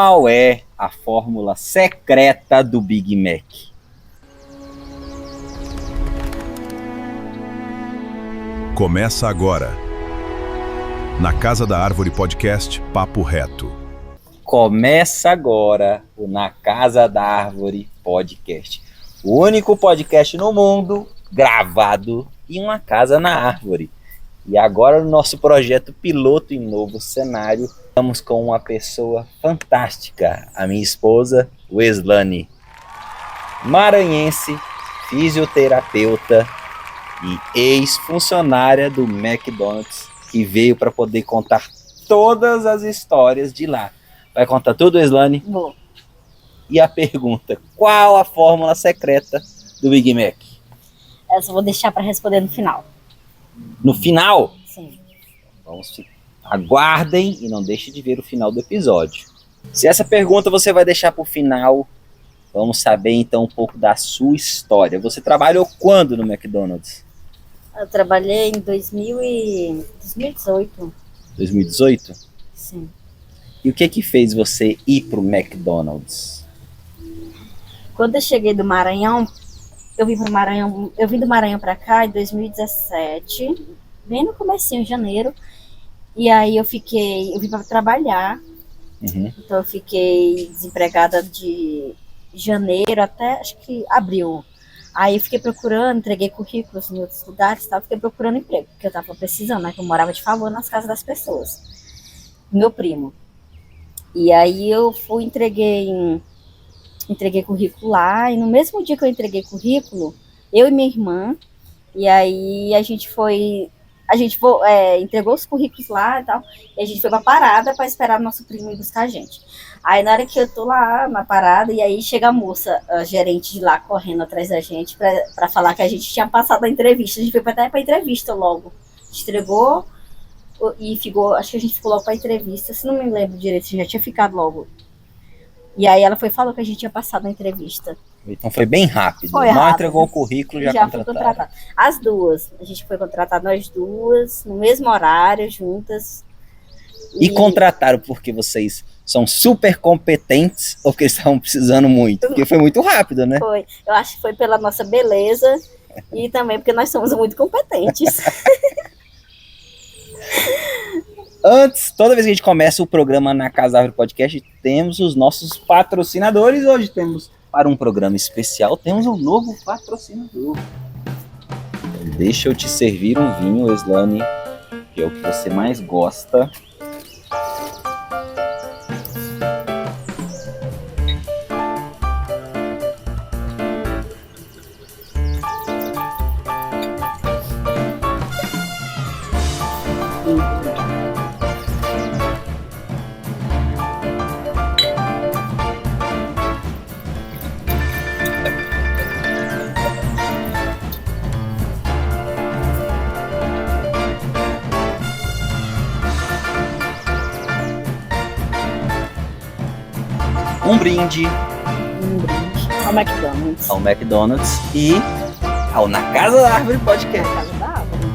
Qual é a fórmula secreta do Big Mac? Começa agora, na Casa da Árvore Podcast Papo Reto. Começa agora o Na Casa da Árvore Podcast. O único podcast no mundo gravado em uma casa na árvore. E agora no nosso projeto piloto em novo cenário, estamos com uma pessoa fantástica, a minha esposa, Weslane. Maranhense, fisioterapeuta e ex-funcionária do McDonald's, que veio para poder contar todas as histórias de lá. Vai contar tudo, Weslane? Vou. E a pergunta, qual a fórmula secreta do Big Mac? Essa eu vou deixar para responder no final. No final? Sim. Aguardem e não deixe de ver o final do episódio. Se essa pergunta você vai deixar para o final, vamos saber então um pouco da sua história. Você trabalhou quando no McDonald's? Eu trabalhei em 2018. 2018? Sim. E o que fez você ir para o McDonald's? Quando eu cheguei do Maranhão, eu vim do Maranhão para cá em 2017, bem no comecinho, em janeiro. E aí eu vim para trabalhar. Uhum. Então eu fiquei desempregada de janeiro até acho que abril. Aí eu fiquei procurando, entreguei currículos em outros lugares, fiquei procurando emprego, porque eu estava precisando, né? Que eu morava de favor nas casas das pessoas. Meu primo. E aí eu entreguei currículo lá, e no mesmo dia que eu entreguei currículo, eu e minha irmã, e aí a gente entregou os currículos lá e tal, e a gente foi pra parada para esperar o nosso primo ir buscar a gente. Aí na hora que eu tô lá na parada, e aí chega a moça, a gerente de lá, correndo atrás da gente pra falar que a gente tinha passado a entrevista. A gente foi até pra entrevista logo. A gente entregou e ficou, acho que a gente ficou logo pra entrevista, se não me lembro direito, se já tinha ficado logo. E aí ela falou que a gente tinha passado a entrevista. Então foi bem rápido. Foi Mal rápido. entregou o currículo, já foi contratada. As duas. A gente foi contratar nós duas, no mesmo horário, juntas. E contrataram porque vocês são super competentes ou porque eles estavam precisando muito? Porque foi muito rápido, né? Foi. Eu acho que foi pela nossa beleza e também porque nós somos muito competentes. Antes, toda vez que a gente começa o programa na Casa da Árvore Podcast, temos os nossos patrocinadores. Hoje temos, para um programa especial, temos um novo patrocinador. Deixa eu te servir um vinho, Weslane, que é o que você mais gosta. Um brinde Ao McDonald's. ao McDonald's e ao Na Casa da Árvore Podcast. Na Casa da Árvore.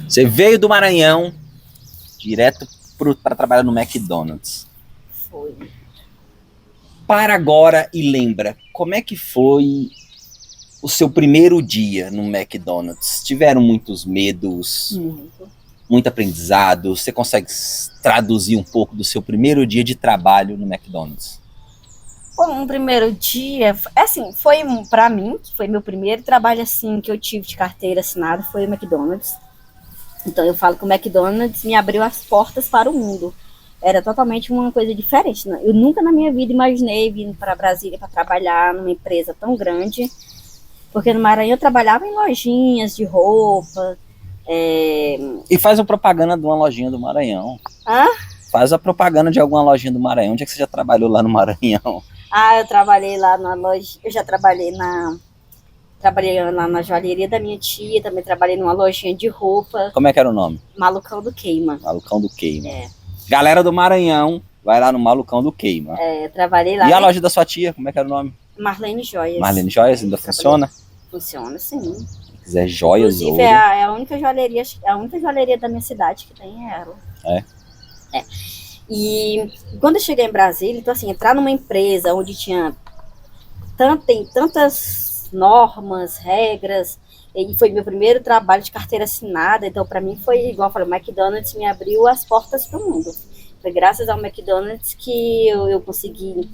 Você veio do Maranhão direto para trabalhar no McDonald's. Foi. Para agora e lembra, como é que foi o seu primeiro dia no McDonald's? Tiveram muitos medos, muito aprendizado? Você consegue traduzir um pouco do seu primeiro dia de trabalho no McDonald's? Bom, um primeiro dia, assim, foi pra mim, que foi meu primeiro trabalho assim que eu tive de carteira assinada, foi o McDonald's. Então eu falo que o McDonald's me abriu as portas para o mundo. Era totalmente uma coisa diferente, né? Eu nunca na minha vida imaginei vir para Brasília para trabalhar numa empresa tão grande, porque no Maranhão eu trabalhava em lojinhas de roupa. E faz a propaganda de uma lojinha do Maranhão. Hã? Faz a propaganda de alguma lojinha do Maranhão. Onde é que você já trabalhou lá no Maranhão? Eu trabalhei lá na loja, eu já trabalhei lá na joalheria da minha tia, também trabalhei numa lojinha de roupa. Como é que era o nome? Malucão do Queima. Malucão do Queima. É. Galera do Maranhão, vai lá no Malucão do Queima. Eu trabalhei lá. E a loja da sua tia, como é que era o nome? Marlene Joias. Marlene Joias, ainda funciona? Funciona, sim. Zé Joias Inclusive, Ouro. é a única joalheria, a única joalheria da minha cidade que tem é ela. É. E quando eu cheguei em Brasília, então assim, entrar numa empresa onde tem tantas normas, regras, e foi meu primeiro trabalho de carteira assinada, então para mim foi igual eu falei, o McDonald's me abriu as portas para o mundo. Foi graças ao McDonald's que eu consegui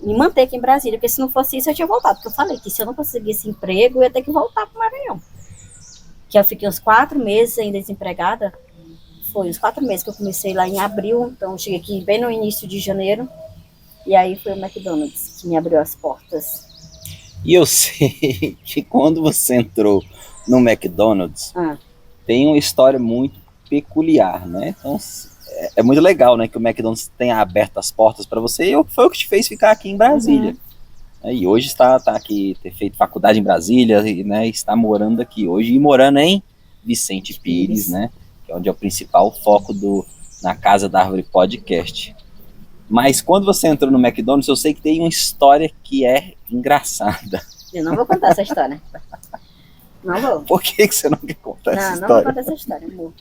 me manter aqui em Brasília, porque se não fosse isso eu tinha voltado, porque eu falei que se eu não conseguisse emprego eu ia ter que voltar para o Maranhão. Que eu fiquei uns 4 meses ainda desempregada, foi uns 4 meses que eu comecei lá em abril, então eu cheguei aqui bem no início de janeiro, e aí foi o McDonald's que me abriu as portas. E eu sei que quando você entrou no McDonald's, tem uma história muito peculiar, né? Então é muito legal, né, que o McDonald's tenha aberto as portas para você, e foi o que te fez ficar aqui em Brasília. E hoje está aqui, ter feito faculdade em Brasília, né, está morando aqui hoje, e morando em Vicente Pires, né, que é onde é o principal foco na Casa da Árvore Podcast. Mas quando você entrou no McDonald's, eu sei que tem uma história que é engraçada. Eu não vou contar essa história. Não vou. Por que você não quer contar essa história? Não vou contar essa história, amor.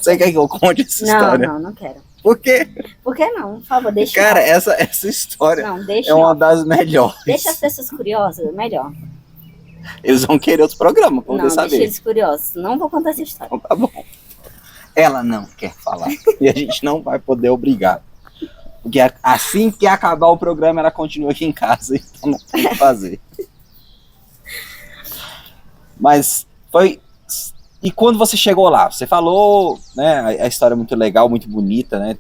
Você quer que eu conte essa história? Não quero. Por quê? Por que não? Por favor, deixa. Cara, essa história é uma das melhores. Deixa as pessoas curiosas, melhor. Eles vão querer outro programa pra poder saber. Deixa eles curiosos. Não vou contar essa história. Então tá bom. Ela não quer falar. E a gente não vai poder obrigar. Porque assim que acabar o programa, ela continua aqui em casa. Então não tem o que fazer. Mas foi... E quando você chegou lá, você falou, né, a história é muito legal, muito bonita, né,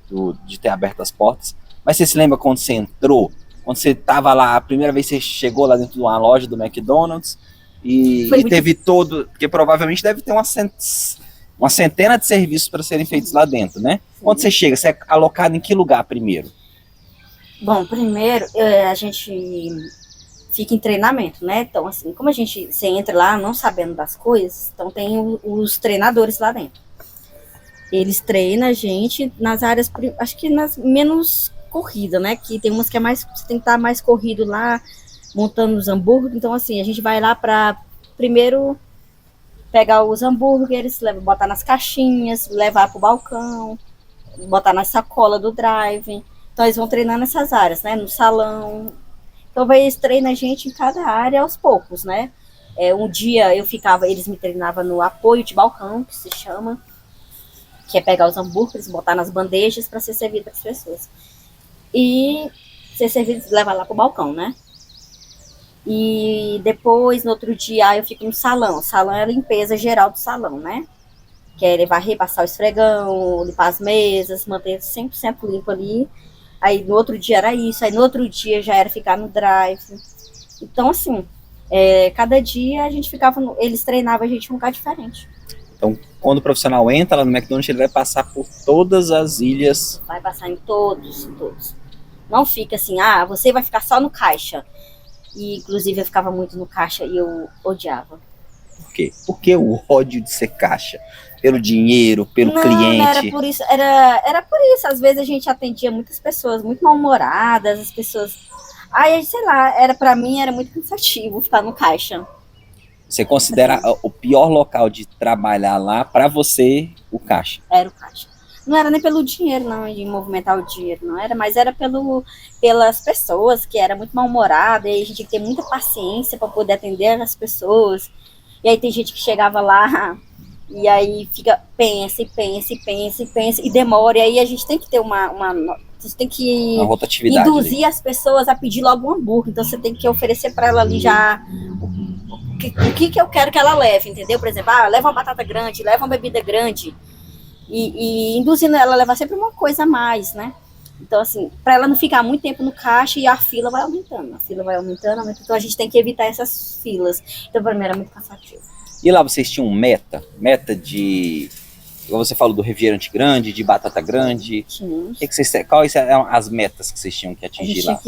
de ter aberto as portas, mas você se lembra quando você entrou, quando você estava lá, a primeira vez que você chegou lá dentro de uma loja do McDonald's, e teve todo, porque provavelmente deve ter uma centena de serviços para serem feitos lá dentro, né? Quando você chega, você é alocado em que lugar primeiro? Bom, primeiro, a gente fica em treinamento, né? Então, assim, como você entra lá não sabendo das coisas, então tem os treinadores lá dentro. Eles treinam a gente nas áreas, acho que nas menos corrida, né? Que tem umas que é mais, você tem que estar mais corrido lá, montando os hambúrgueres. Então, assim, a gente vai lá para primeiro pegar os hambúrgueres, botar nas caixinhas, levar pro balcão, botar na sacola do drive. Então, eles vão treinando essas áreas, né? No salão. Então, eles treinam a gente em cada área aos poucos, né? Um dia eles me treinavam no apoio de balcão, que se chama, que é pegar os hambúrgueres, botar nas bandejas para ser servido para as pessoas. E ser servido, levar lá pro balcão, né? E depois, no outro dia, eu fico no salão. O salão é a limpeza geral do salão, né? Que é varrer, passar o esfregão, limpar as mesas, manter 100% limpo ali. Aí no outro dia era isso, aí no outro dia já era ficar no drive. Então, assim, cada dia a gente ficava, eles treinavam a gente um lugar diferente. Então, quando o profissional entra lá no McDonald's, ele vai passar por todas as ilhas. Vai passar em todos. Não fica assim, você vai ficar só no caixa. E, inclusive, eu ficava muito no caixa e eu odiava. Por quê? Porque o ódio de ser caixa? Pelo dinheiro, pelo cliente? Não, era por isso. Era por isso. Às vezes a gente atendia muitas pessoas muito mal-humoradas, as pessoas... Aí, sei lá, pra mim era muito cansativo ficar no caixa. Você considera o pior local de trabalhar lá, pra você, o caixa? Era o caixa. Não era nem pelo dinheiro, não, de movimentar o dinheiro, não era, mas era pelas pessoas, que era muito mal-humorada, e a gente tinha que ter muita paciência para poder atender as pessoas. E aí tem gente que chegava lá, e aí fica, pensa, e demora, e aí a gente tem que ter a gente tem que induzir as pessoas a pedir logo um hambúrguer, então você tem que oferecer para ela ali já o que eu quero que ela leve, entendeu? Por exemplo, leva uma batata grande, leva uma bebida grande, e induzindo ela a levar sempre uma coisa a mais, né? Então, assim, para ela não ficar muito tempo no caixa e a fila vai aumentando. Então a gente tem que evitar essas filas. Então, para mim era muito cansativo. E lá vocês tinham meta de... Igual você falou do refrigerante grande, de batata grande. Sim. Quais eram as metas que vocês tinham que atingir lá?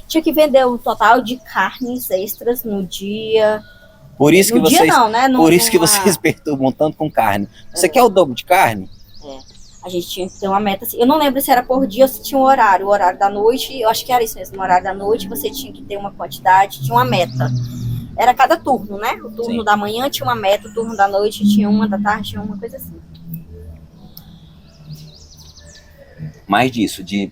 Tinha que vender o total de carnes extras no dia. Por isso que vocês, dia não, né? Por isso que vocês perturbam tanto com carne. Você quer o dobro de carne? A gente tinha que ter uma meta assim. Eu não lembro se era por dia ou se tinha um horário. O horário da noite, eu acho que era isso mesmo. No horário da noite você tinha que ter uma quantidade, tinha uma meta. Era cada turno, né? O turno Sim. da manhã tinha uma meta, o turno da noite tinha uma, da tarde tinha uma, coisa assim. Mais disso, de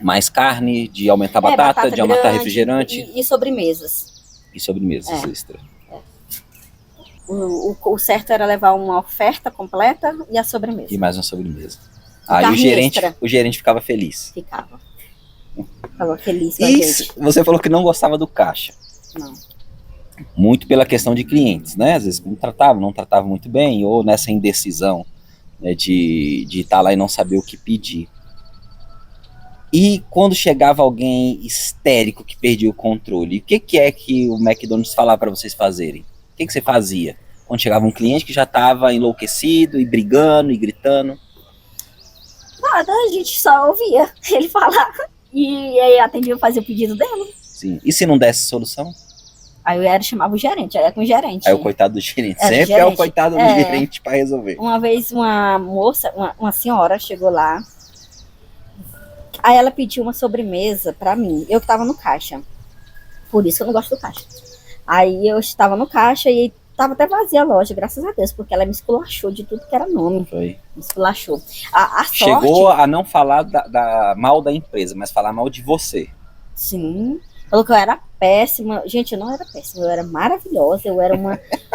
mais carne, de aumentar batata, de aumentar grande refrigerante e sobremesas. e sobremesas extra. O certo era levar uma oferta completa e a sobremesa. E mais uma sobremesa. E Aí carne extra. o gerente ficava feliz. Ficava feliz com a E gente. você falou que não gostava do caixa. Não. Muito pela questão de clientes, né? Às vezes não tratavam muito bem, ou nessa indecisão, né, de estar lá e não saber o que pedir. E quando chegava alguém histérico que perdia o controle, o que é que o McDonald's falava para vocês fazerem? O que você fazia? Quando chegava um cliente que já estava enlouquecido e brigando e gritando? Nada, a gente só ouvia ele falar e aí atendia, fazia o pedido dela. Sim. E se não desse solução? Aí eu chamava o gerente, aí é com o gerente. Aí o coitado do gerente. Era Sempre é o coitado do gerente para resolver. Uma vez uma moça, uma senhora chegou lá, aí ela pediu uma sobremesa pra mim, eu que tava no caixa. Por isso que eu não gosto do caixa. Aí eu estava no caixa e tava até vazia a loja, graças a Deus, porque ela me esculachou de tudo que era nome. Foi. Me esculachou. A Chegou sorte, a não falar mal da empresa, mas falar mal de você. sim. Falou que eu era péssima. Gente, eu não era péssima, eu era maravilhosa. Eu era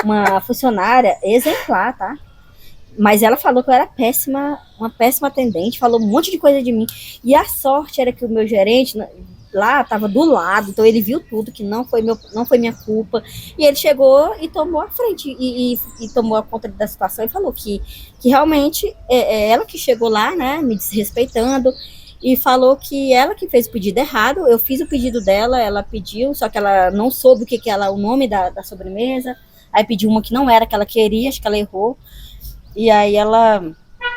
uma funcionária exemplar, tá? Mas ela falou que eu era péssima, uma péssima atendente, falou um monte de coisa de mim. E a sorte era que o meu gerente lá estava do lado, então ele viu tudo, que não foi minha culpa. E ele chegou e tomou a frente e tomou a conta da situação e falou que realmente é ela que chegou lá, né, me desrespeitando. E falou que ela que fez o pedido errado. Eu fiz o pedido dela, ela pediu, só que ela não soube o nome da sobremesa. Aí pediu uma que não era que ela queria, acho que ela errou. E aí ela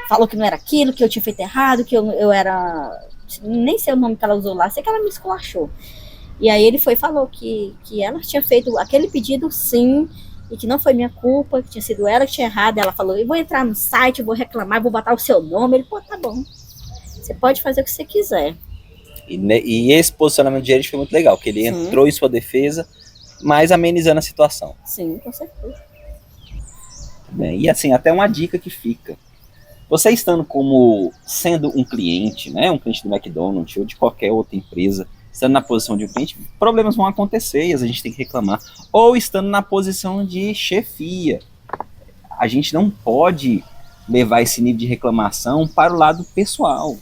falou que não era aquilo, que eu tinha feito errado, que eu era... Nem sei o nome que ela usou lá, sei que ela me esculachou. E aí ele foi e falou que ela tinha feito aquele pedido sim, e que não foi minha culpa, que tinha sido ela que tinha errado. Ela falou, eu vou entrar no site, vou reclamar, vou botar o seu nome. Ele, pô, tá bom. Você pode fazer o que você quiser. E esse posicionamento de gerente foi muito legal, que ele entrou em sua defesa, mas amenizando a situação. Sim, com certeza. Bem, e assim, até uma dica que fica. Você sendo um cliente, né, um cliente do McDonald's ou de qualquer outra empresa, estando na posição de um cliente, problemas vão acontecer e a gente tem que reclamar. Ou estando na posição de chefia. A gente não pode levar esse nível de reclamação para o lado pessoal.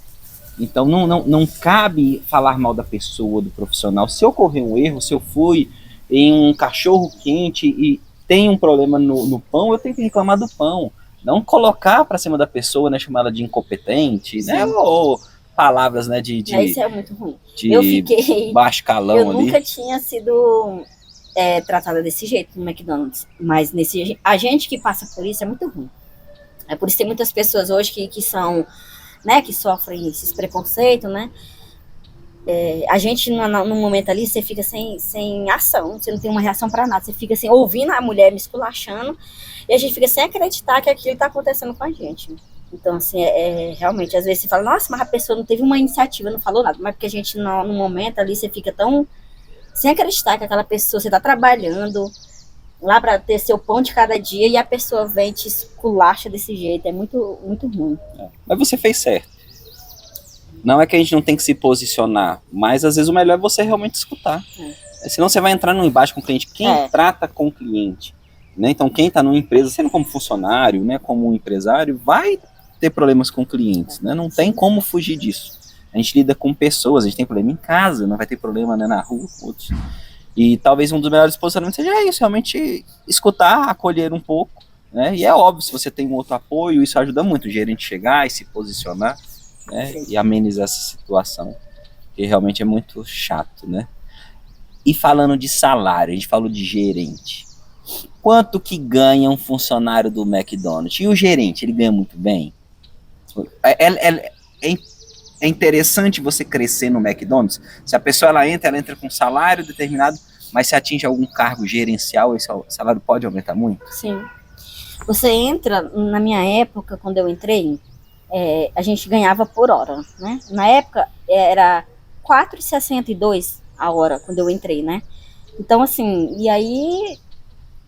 Então não cabe falar mal da pessoa, do profissional. Se ocorrer um erro, se eu fui em um cachorro quente e tem um problema no pão, eu tenho que reclamar do pão. Não colocar para cima da pessoa, né, chamar ela de incompetente, né, ou palavras, né, Isso é muito ruim. Eu fiquei baixo calão ali. Eu nunca tinha sido tratada desse jeito no McDonald's, mas a gente que passa por isso é muito ruim. É por isso que tem muitas pessoas hoje que são, né, que sofrem esses preconceitos, né? A gente, no momento ali, você fica sem ação, você não tem uma reação para nada, você fica assim, ouvindo a mulher me esculachando, e a gente fica sem acreditar que aquilo está acontecendo com a gente. Então, assim, realmente, às vezes você fala, nossa, mas a pessoa não teve uma iniciativa, não falou nada, mas porque a gente, no momento ali, você fica tão sem acreditar que aquela pessoa, você está trabalhando lá para ter seu pão de cada dia e a pessoa vem e te esculacha desse jeito, é muito, muito ruim. Mas você fez certo. Não é que a gente não tem que se posicionar, mas às vezes o melhor é você realmente escutar. Senão você vai entrar num embate com o cliente. Quem trata com o cliente, né? Então quem está numa empresa, sendo como funcionário, né, como um empresário, vai ter problemas com clientes, né? Não tem como fugir disso. A gente lida com pessoas, a gente tem problema em casa, não vai ter problema, né, na rua, outros. E talvez um dos melhores posicionamentos seja isso, realmente escutar, acolher um pouco, né? E é óbvio, se você tem um outro apoio, isso ajuda muito o gerente chegar e se posicionar, né? E amenizar essa situação, que realmente é muito chato, né? E falando de salário, a gente falou de gerente. Quanto que ganha um funcionário do McDonald's? E o gerente, ele ganha muito bem? É interessante você crescer no McDonald's. Se a pessoa ela entra com um salário determinado, mas se atinge algum cargo gerencial, esse salário pode aumentar muito? Sim. Você entra, na minha época, quando eu entrei, a gente ganhava por hora, né? Na época era R$ 4,62 a hora, quando eu entrei, né? Então, assim, e aí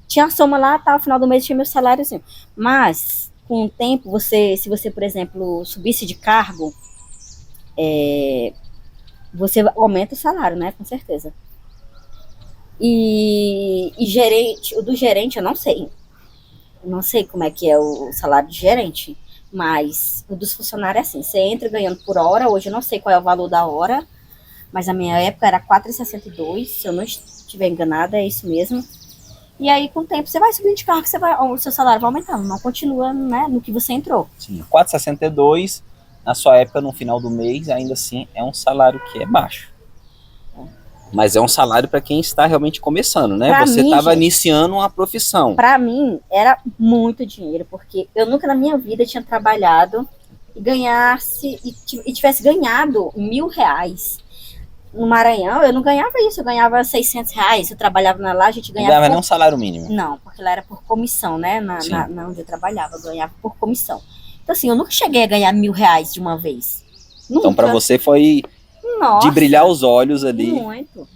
tinha a soma lá, tá, no final do mês tinha meu salário, assim. Mas, com o tempo, se você, por exemplo, subisse de cargo, você aumenta o salário, né? Com certeza. E gerente, o do gerente eu não sei. Eu não sei como é que é o salário de gerente. Mas o dos funcionários é assim. Você entra ganhando por hora. Hoje eu não sei qual é o valor da hora. Mas na minha época era 4,62. Se eu não estiver enganada, é isso mesmo. E aí, com o tempo, você vai subindo de cargo, o seu salário vai aumentando. Não continua, né, no que você entrou. Sim, 4,62 na sua época, no final do mês, ainda assim, é um salário que é baixo. Mas é um salário para quem está realmente começando, né? Pra Você mim, estava gente, iniciando uma profissão. Pra mim, era muito dinheiro, porque eu nunca na minha vida tinha trabalhado e ganhasse, e tivesse ganhado R$ 1.000. No Maranhão, eu não ganhava isso, eu ganhava R$ 600. Eu trabalhava lá, a gente Não ganhava. ganhava nem um salário mínimo. Não, porque lá era por comissão, né? Na onde eu trabalhava, eu ganhava por comissão. Então, assim, eu nunca cheguei a ganhar R$ 1.000 de uma vez. Nunca. Então, para você foi Nossa, de brilhar os olhos ali. muito.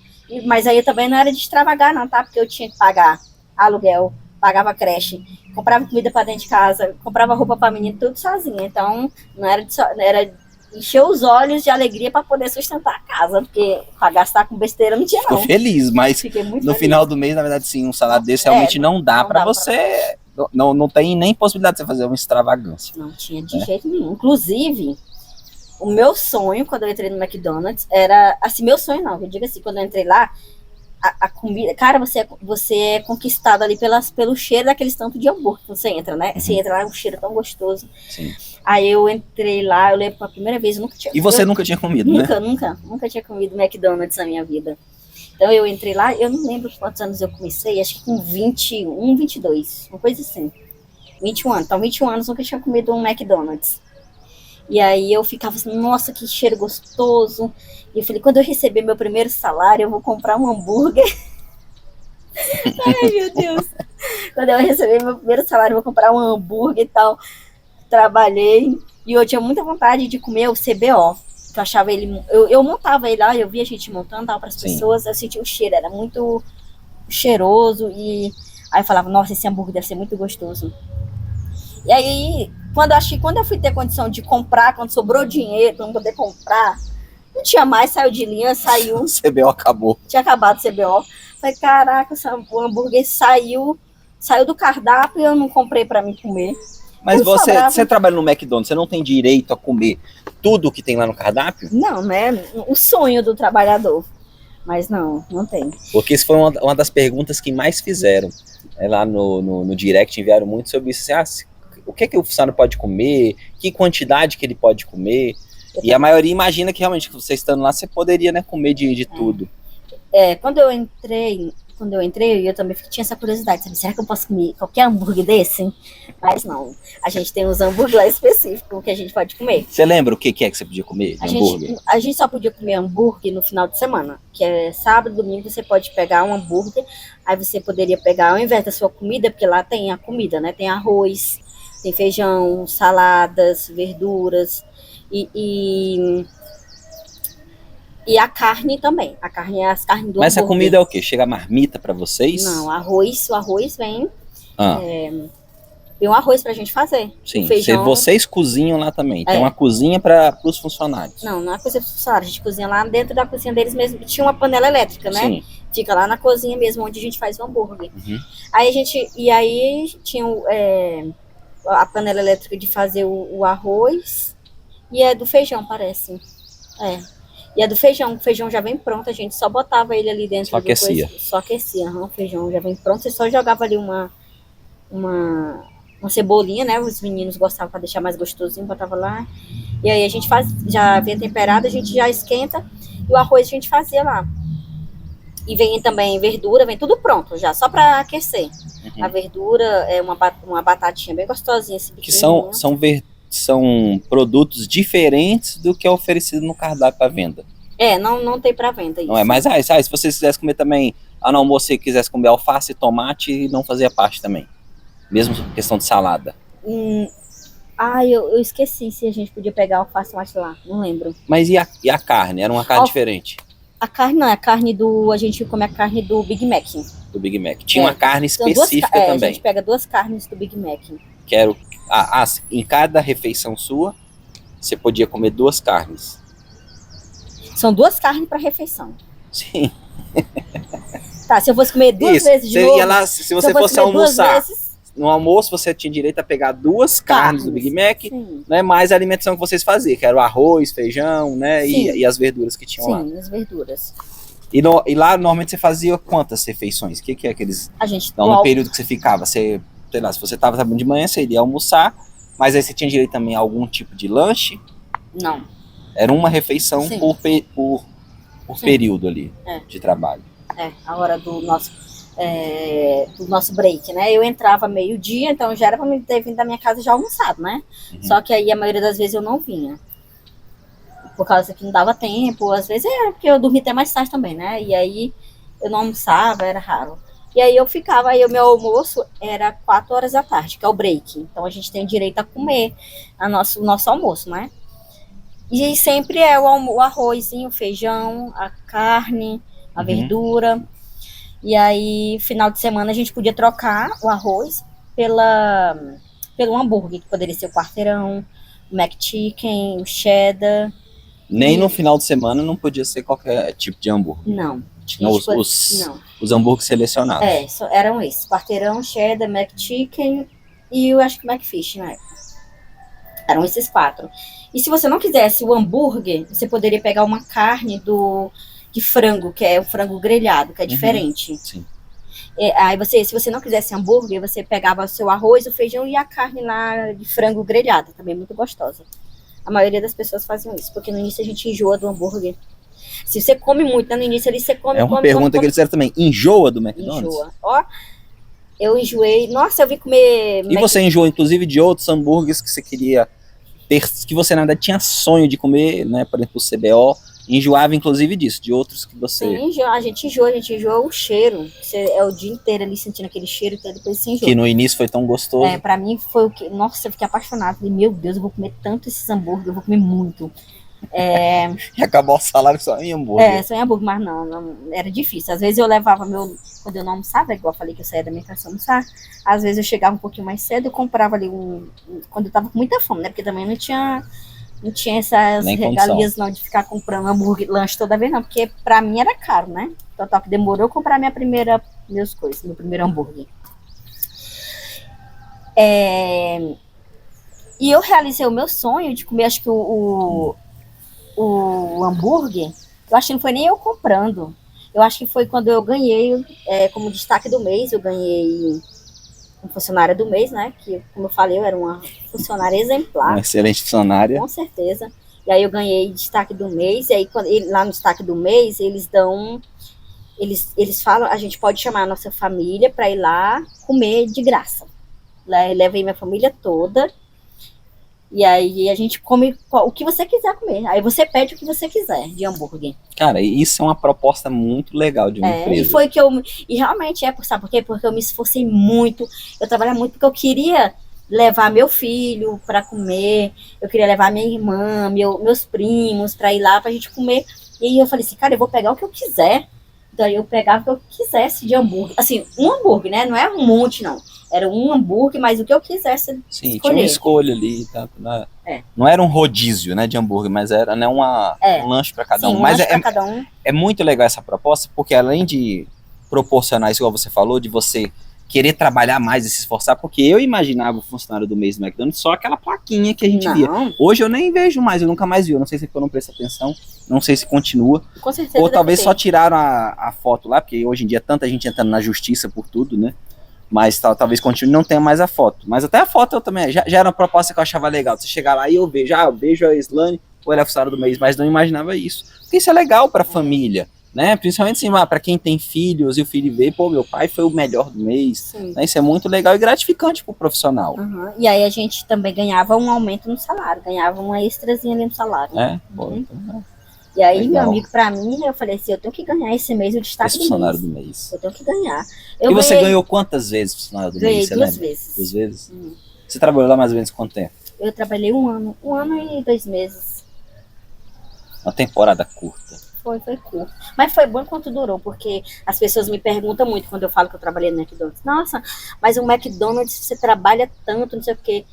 Mas aí eu também não era de extravagar, não, tá? Porque eu tinha que pagar aluguel, pagava creche, comprava comida para dentro de casa, comprava roupa para menino, tudo sozinha. Então, não era encher os olhos de alegria para poder sustentar a casa, porque para gastar com besteira não tinha, não. Ficou feliz, mas Fiquei muito no feliz. final do mês, na verdade, sim, um salário desse realmente não dá não para dá você. Não tem nem possibilidade de você fazer uma extravagância. Não tinha de jeito nenhum. Inclusive, o meu sonho, quando eu entrei no McDonald's, era. Assim, meu sonho não, eu digo assim, quando eu entrei lá, a comida. Cara, você é conquistado ali pelo cheiro daqueles tanto de hambúrguer que você entra, né? Você entra lá, é um cheiro tão gostoso. Sim. Aí eu entrei lá, eu lembro pela primeira vez, eu nunca tinha. E você nunca tinha comido, né? Nunca tinha comido McDonald's na minha vida. Então eu entrei lá, eu não lembro quantos anos eu comecei, acho que com 21, 22, uma coisa assim. 21 anos. Então, 21 anos nunca tinha comido um McDonald's. E aí eu ficava assim, nossa, que cheiro gostoso. E eu falei, quando eu receber meu primeiro salário, eu vou comprar um hambúrguer. Ai, meu Deus. Quando eu receber meu primeiro salário, eu vou comprar um hambúrguer e tal. Trabalhei. E eu tinha muita vontade de comer o CBO. Eu achava ele. Eu montava ele lá, eu via a gente montando, tava para as pessoas, eu sentia o cheiro, era muito cheiroso. E aí eu falava, nossa, esse hambúrguer deve ser muito gostoso. E aí, quando eu fui ter condição de comprar, quando sobrou dinheiro para não poder comprar, não tinha mais, saiu de linha, saiu. O CBO acabou. Tinha acabado o CBO. Falei, caraca, o hambúrguer saiu do cardápio e eu não comprei para mim comer. Mas você trabalha no McDonald's, você não tem direito a comer tudo que tem lá no cardápio? Não, né? O sonho do trabalhador. Mas não tem. Porque isso foi uma das perguntas que mais fizeram. Lá no direct enviaram muito sobre isso. Assim, o que o funcionário pode comer? Que quantidade que ele pode comer? E a maioria imagina que realmente, você estando lá, você poderia, né, comer de tudo. Quando eu entrei, eu também tinha essa curiosidade, sabe? Será que eu posso comer qualquer hambúrguer desse? Mas não, a gente tem uns hambúrguer lá específicos que a gente pode comer. Você lembra o que é que você podia comer de hambúrguer? A gente só podia comer hambúrguer no final de semana, que é sábado, domingo, você pode pegar um hambúrguer, aí você poderia pegar, ao invés da sua comida, porque lá tem a comida, né? Tem arroz, tem feijão, saladas, verduras e a carne também. A carne é as carnes do Mas hambúrguer. essa comida é o quê? Chega a marmita pra vocês? Não, o arroz vem. Tem um arroz pra gente fazer. Sim, feijão. Vocês cozinham lá também. Tem uma cozinha para os funcionários. Não é cozinha para os funcionários. A gente cozinha lá dentro da cozinha deles mesmo. Tinha uma panela elétrica, né? Sim. Fica lá na cozinha mesmo, onde a gente faz o hambúrguer. Uhum. Aí tinha a panela elétrica de fazer o arroz e é do feijão, parece. E a do feijão, o feijão já vem pronto, a gente só botava ele ali dentro. Só aquecia. Só aquecia, o feijão já vem pronto, você só jogava ali uma cebolinha, né? Os meninos gostavam para deixar mais gostosinho, botava lá. E aí a gente já vem temperado, a gente já esquenta e o arroz a gente fazia lá. E vem também verdura, vem tudo pronto já, só para aquecer. Uhum. A verdura é uma batatinha bem gostosinha. Que são produtos diferentes do que é oferecido no cardápio para venda. Não tem para venda isso. Não é, mas se você quisesse comer também, no almoço você quisesse comer alface e tomate, não fazia parte também. Mesmo questão de salada. Eu esqueci se a gente podia pegar alface e tomate lá, não lembro. Mas e a carne? Era uma carne diferente? A carne não, é a carne do... A gente come a carne do Big Mac. Do Big Mac. Tinha uma carne São específica a também. gente pega 2 carnes do Big Mac. Que era em cada refeição sua, você podia comer 2 carnes. São 2 carnes para refeição. Sim. Tá, se eu fosse comer 2 Isso. vezes de Você novo... ia lá, se você eu fosse comer 2 almoçar, vezes, no almoço você tinha direito a pegar 2 carnes do Big Mac, sim. né, mais a alimentação que vocês faziam, que era o arroz, feijão, né, e as verduras que tinham lá. Sim, as verduras. E lá, normalmente, você fazia quantas refeições? O que é que eles... A gente... Então, no período que você ficava, você, sei lá, se você estava trabalhando de manhã, você iria almoçar, mas aí você tinha direito também a algum tipo de lanche? Não. Era uma refeição Sim. por período ali, de trabalho. A hora do nosso break, né? Eu entrava meio-dia, então já era pra mim ter vindo da minha casa já almoçado, né? Uhum. Só que aí a maioria das vezes eu não vinha. Por causa que não dava tempo, às vezes porque eu dormia até mais tarde também, né? E aí eu não almoçava, era raro. E aí eu ficava, aí o meu almoço era 4 horas da tarde, que é o break. Então a gente tem direito a comer o nosso almoço, né? E sempre é o arrozinho, o feijão, a carne, a verdura. E aí, final de semana, a gente podia trocar o arroz pelo hambúrguer, que poderia ser o quarteirão, o McChicken, o cheddar. Nem no final de semana não podia ser qualquer tipo de hambúrguer. Não. Tinha os hambúrgueres selecionados. Eram esses. Quarteirão, cheddar, McChicken e eu acho que McFish, né? Eram esses 4. E se você não quisesse o hambúrguer, você poderia pegar uma carne de frango, que é o frango grelhado, que é diferente. Sim. Aí se você não quisesse hambúrguer, você pegava o seu arroz, o feijão e a carne lá de frango grelhada, também muito gostosa. A maioria das pessoas faziam isso, porque no início a gente enjoa do hambúrguer. Se você come muito, né, no início ali você come... É uma pergunta que eles fizeram também. Enjoa do McDonald's? Enjoa. Ó, eu enjoei... Nossa, eu vim comer... E você enjoou, inclusive, de outros hambúrgueres que você queria ter, que você, na verdade, tinha sonho de comer, né? Por exemplo, o CBO. Enjoava, inclusive, disso, de outros que você... Sim, a gente enjoa o cheiro. Você é o dia inteiro ali sentindo aquele cheiro, que depois você enjoa. Que no início foi tão gostoso. Pra mim foi o que... Nossa, eu fiquei apaixonada. Falei, meu Deus, eu vou comer tanto esses hambúrgueres, eu vou comer muito. E acabou o salário só em hambúrguer. Só em hambúrguer, mas não, era difícil. Às vezes eu levava quando eu não almoçava, igual eu falei que eu saía da minha casa pra almoçar, às vezes eu chegava um pouquinho mais cedo, eu comprava ali quando eu tava com muita fome, né? Porque também não tinha essas regalias não de ficar comprando hambúrguer, lanche toda vez, não, porque pra mim era caro, né? Total que demorou eu comprar meu primeiro hambúrguer. E eu realizei o meu sonho de comer, acho que o hambúrguer, eu acho que não foi nem eu comprando. Eu acho que foi quando eu ganhei, como destaque do mês, eu ganhei um funcionária do mês, né? Que, como eu falei, eu era uma funcionária exemplar. Uma excelente funcionária. Com certeza. E aí eu ganhei destaque do mês, e aí lá no destaque do mês, eles dão... Eles falam, a gente pode chamar a nossa família para ir lá comer de graça. Lá eu levei minha família toda. E aí a gente come o que você quiser comer. Aí você pede o que você quiser de hambúrguer. Cara, isso é uma proposta muito legal de uma empresa. E foi que e realmente sabe por quê? Porque eu me esforcei muito. Eu trabalhava muito porque eu queria levar meu filho para comer. Eu queria levar minha irmã, meus primos para ir lá pra gente comer. E aí eu falei assim, cara, eu vou pegar o que eu quiser. Então eu pegava o que eu quisesse de hambúrguer. Assim, um hambúrguer, né? Não é um monte, não. Era um hambúrguer, mas o que eu quisesse. Sim, escolher. tinha uma escolha ali. Tá? Não era um rodízio, né, de hambúrguer, mas era, né, um lanche para cada um. Mas cada um. É muito legal essa proposta, porque além de proporcionar isso, igual você falou, de você querer trabalhar mais e se esforçar, porque eu imaginava o funcionário do mês do McDonald's só aquela plaquinha que a gente via. Hoje eu nem vejo mais, eu nunca mais vi. Eu não sei se eu não presto atenção, não sei se continua. Com certeza. Ou talvez só tiraram a foto lá, porque hoje em dia tanta gente entrando na justiça por tudo, né? Mas talvez continue, não tenha mais a foto. Mas até a foto eu também, já era uma proposta que eu achava legal. Você chegar lá e eu vejo a Islane, ou ela é funcionária do mês, mas não imaginava isso. Porque isso é legal pra família, né? Principalmente assim, pra quem tem filhos e o filho vê, pô, meu pai foi o melhor do mês. Né? Isso é muito legal e gratificante pro profissional. Uhum. E aí a gente também ganhava um aumento no salário, ganhava uma extrazinha ali no salário. E aí, legal. Meu amigo, pra mim, eu falei assim, eu tenho que ganhar esse mês o destaque funcionário do mês. Eu tenho que ganhar. Você ganhou quantas vezes funcionário do mês? Ganhei 2 vezes. 2 vezes? Você trabalhou lá mais ou menos quanto tempo? Eu trabalhei 1 ano. 1 ano e 2 meses. Uma temporada curta. foi curto. Mas foi bom enquanto durou, porque as pessoas me perguntam muito quando eu falo que eu trabalhei no McDonald's. Nossa, mas o McDonald's você trabalha tanto, não sei o quê.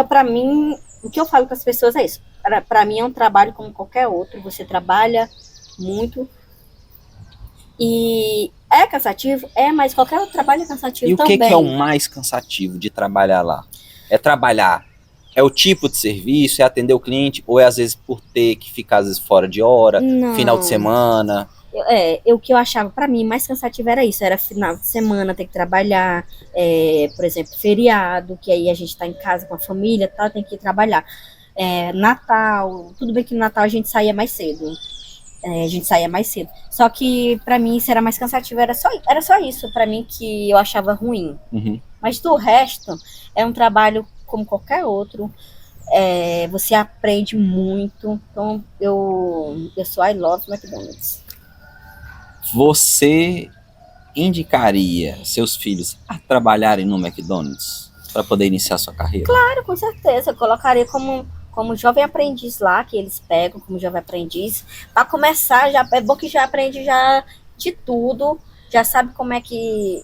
Pra mim, o que eu falo para as pessoas é isso. Para mim é um trabalho como qualquer outro. Você trabalha muito. E é cansativo? Mas qualquer outro trabalho é cansativo também. E o que é o mais cansativo de trabalhar lá? É trabalhar, é o tipo de serviço, é atender o cliente, ou é às vezes por ter que ficar às vezes fora de hora, Não. Final de semana? O que eu achava para mim mais cansativo era isso, era final de semana, ter que trabalhar, por exemplo, feriado, que aí a gente tá em casa com a família, tá, tem que trabalhar. Natal, tudo bem que no Natal a gente saía mais cedo. Só que pra mim isso era mais cansativo, era só isso pra mim que eu achava ruim. Uhum. Mas do resto, é um trabalho como qualquer outro. Você aprende muito. Então, eu sou I love McDonald's. Você indicaria seus filhos a trabalharem no McDonald's para poder iniciar sua carreira? Claro, com certeza. Eu colocaria como jovem aprendiz lá, que eles pegam como jovem aprendiz. Para começar, é bom que já aprende já de tudo. Já sabe como é que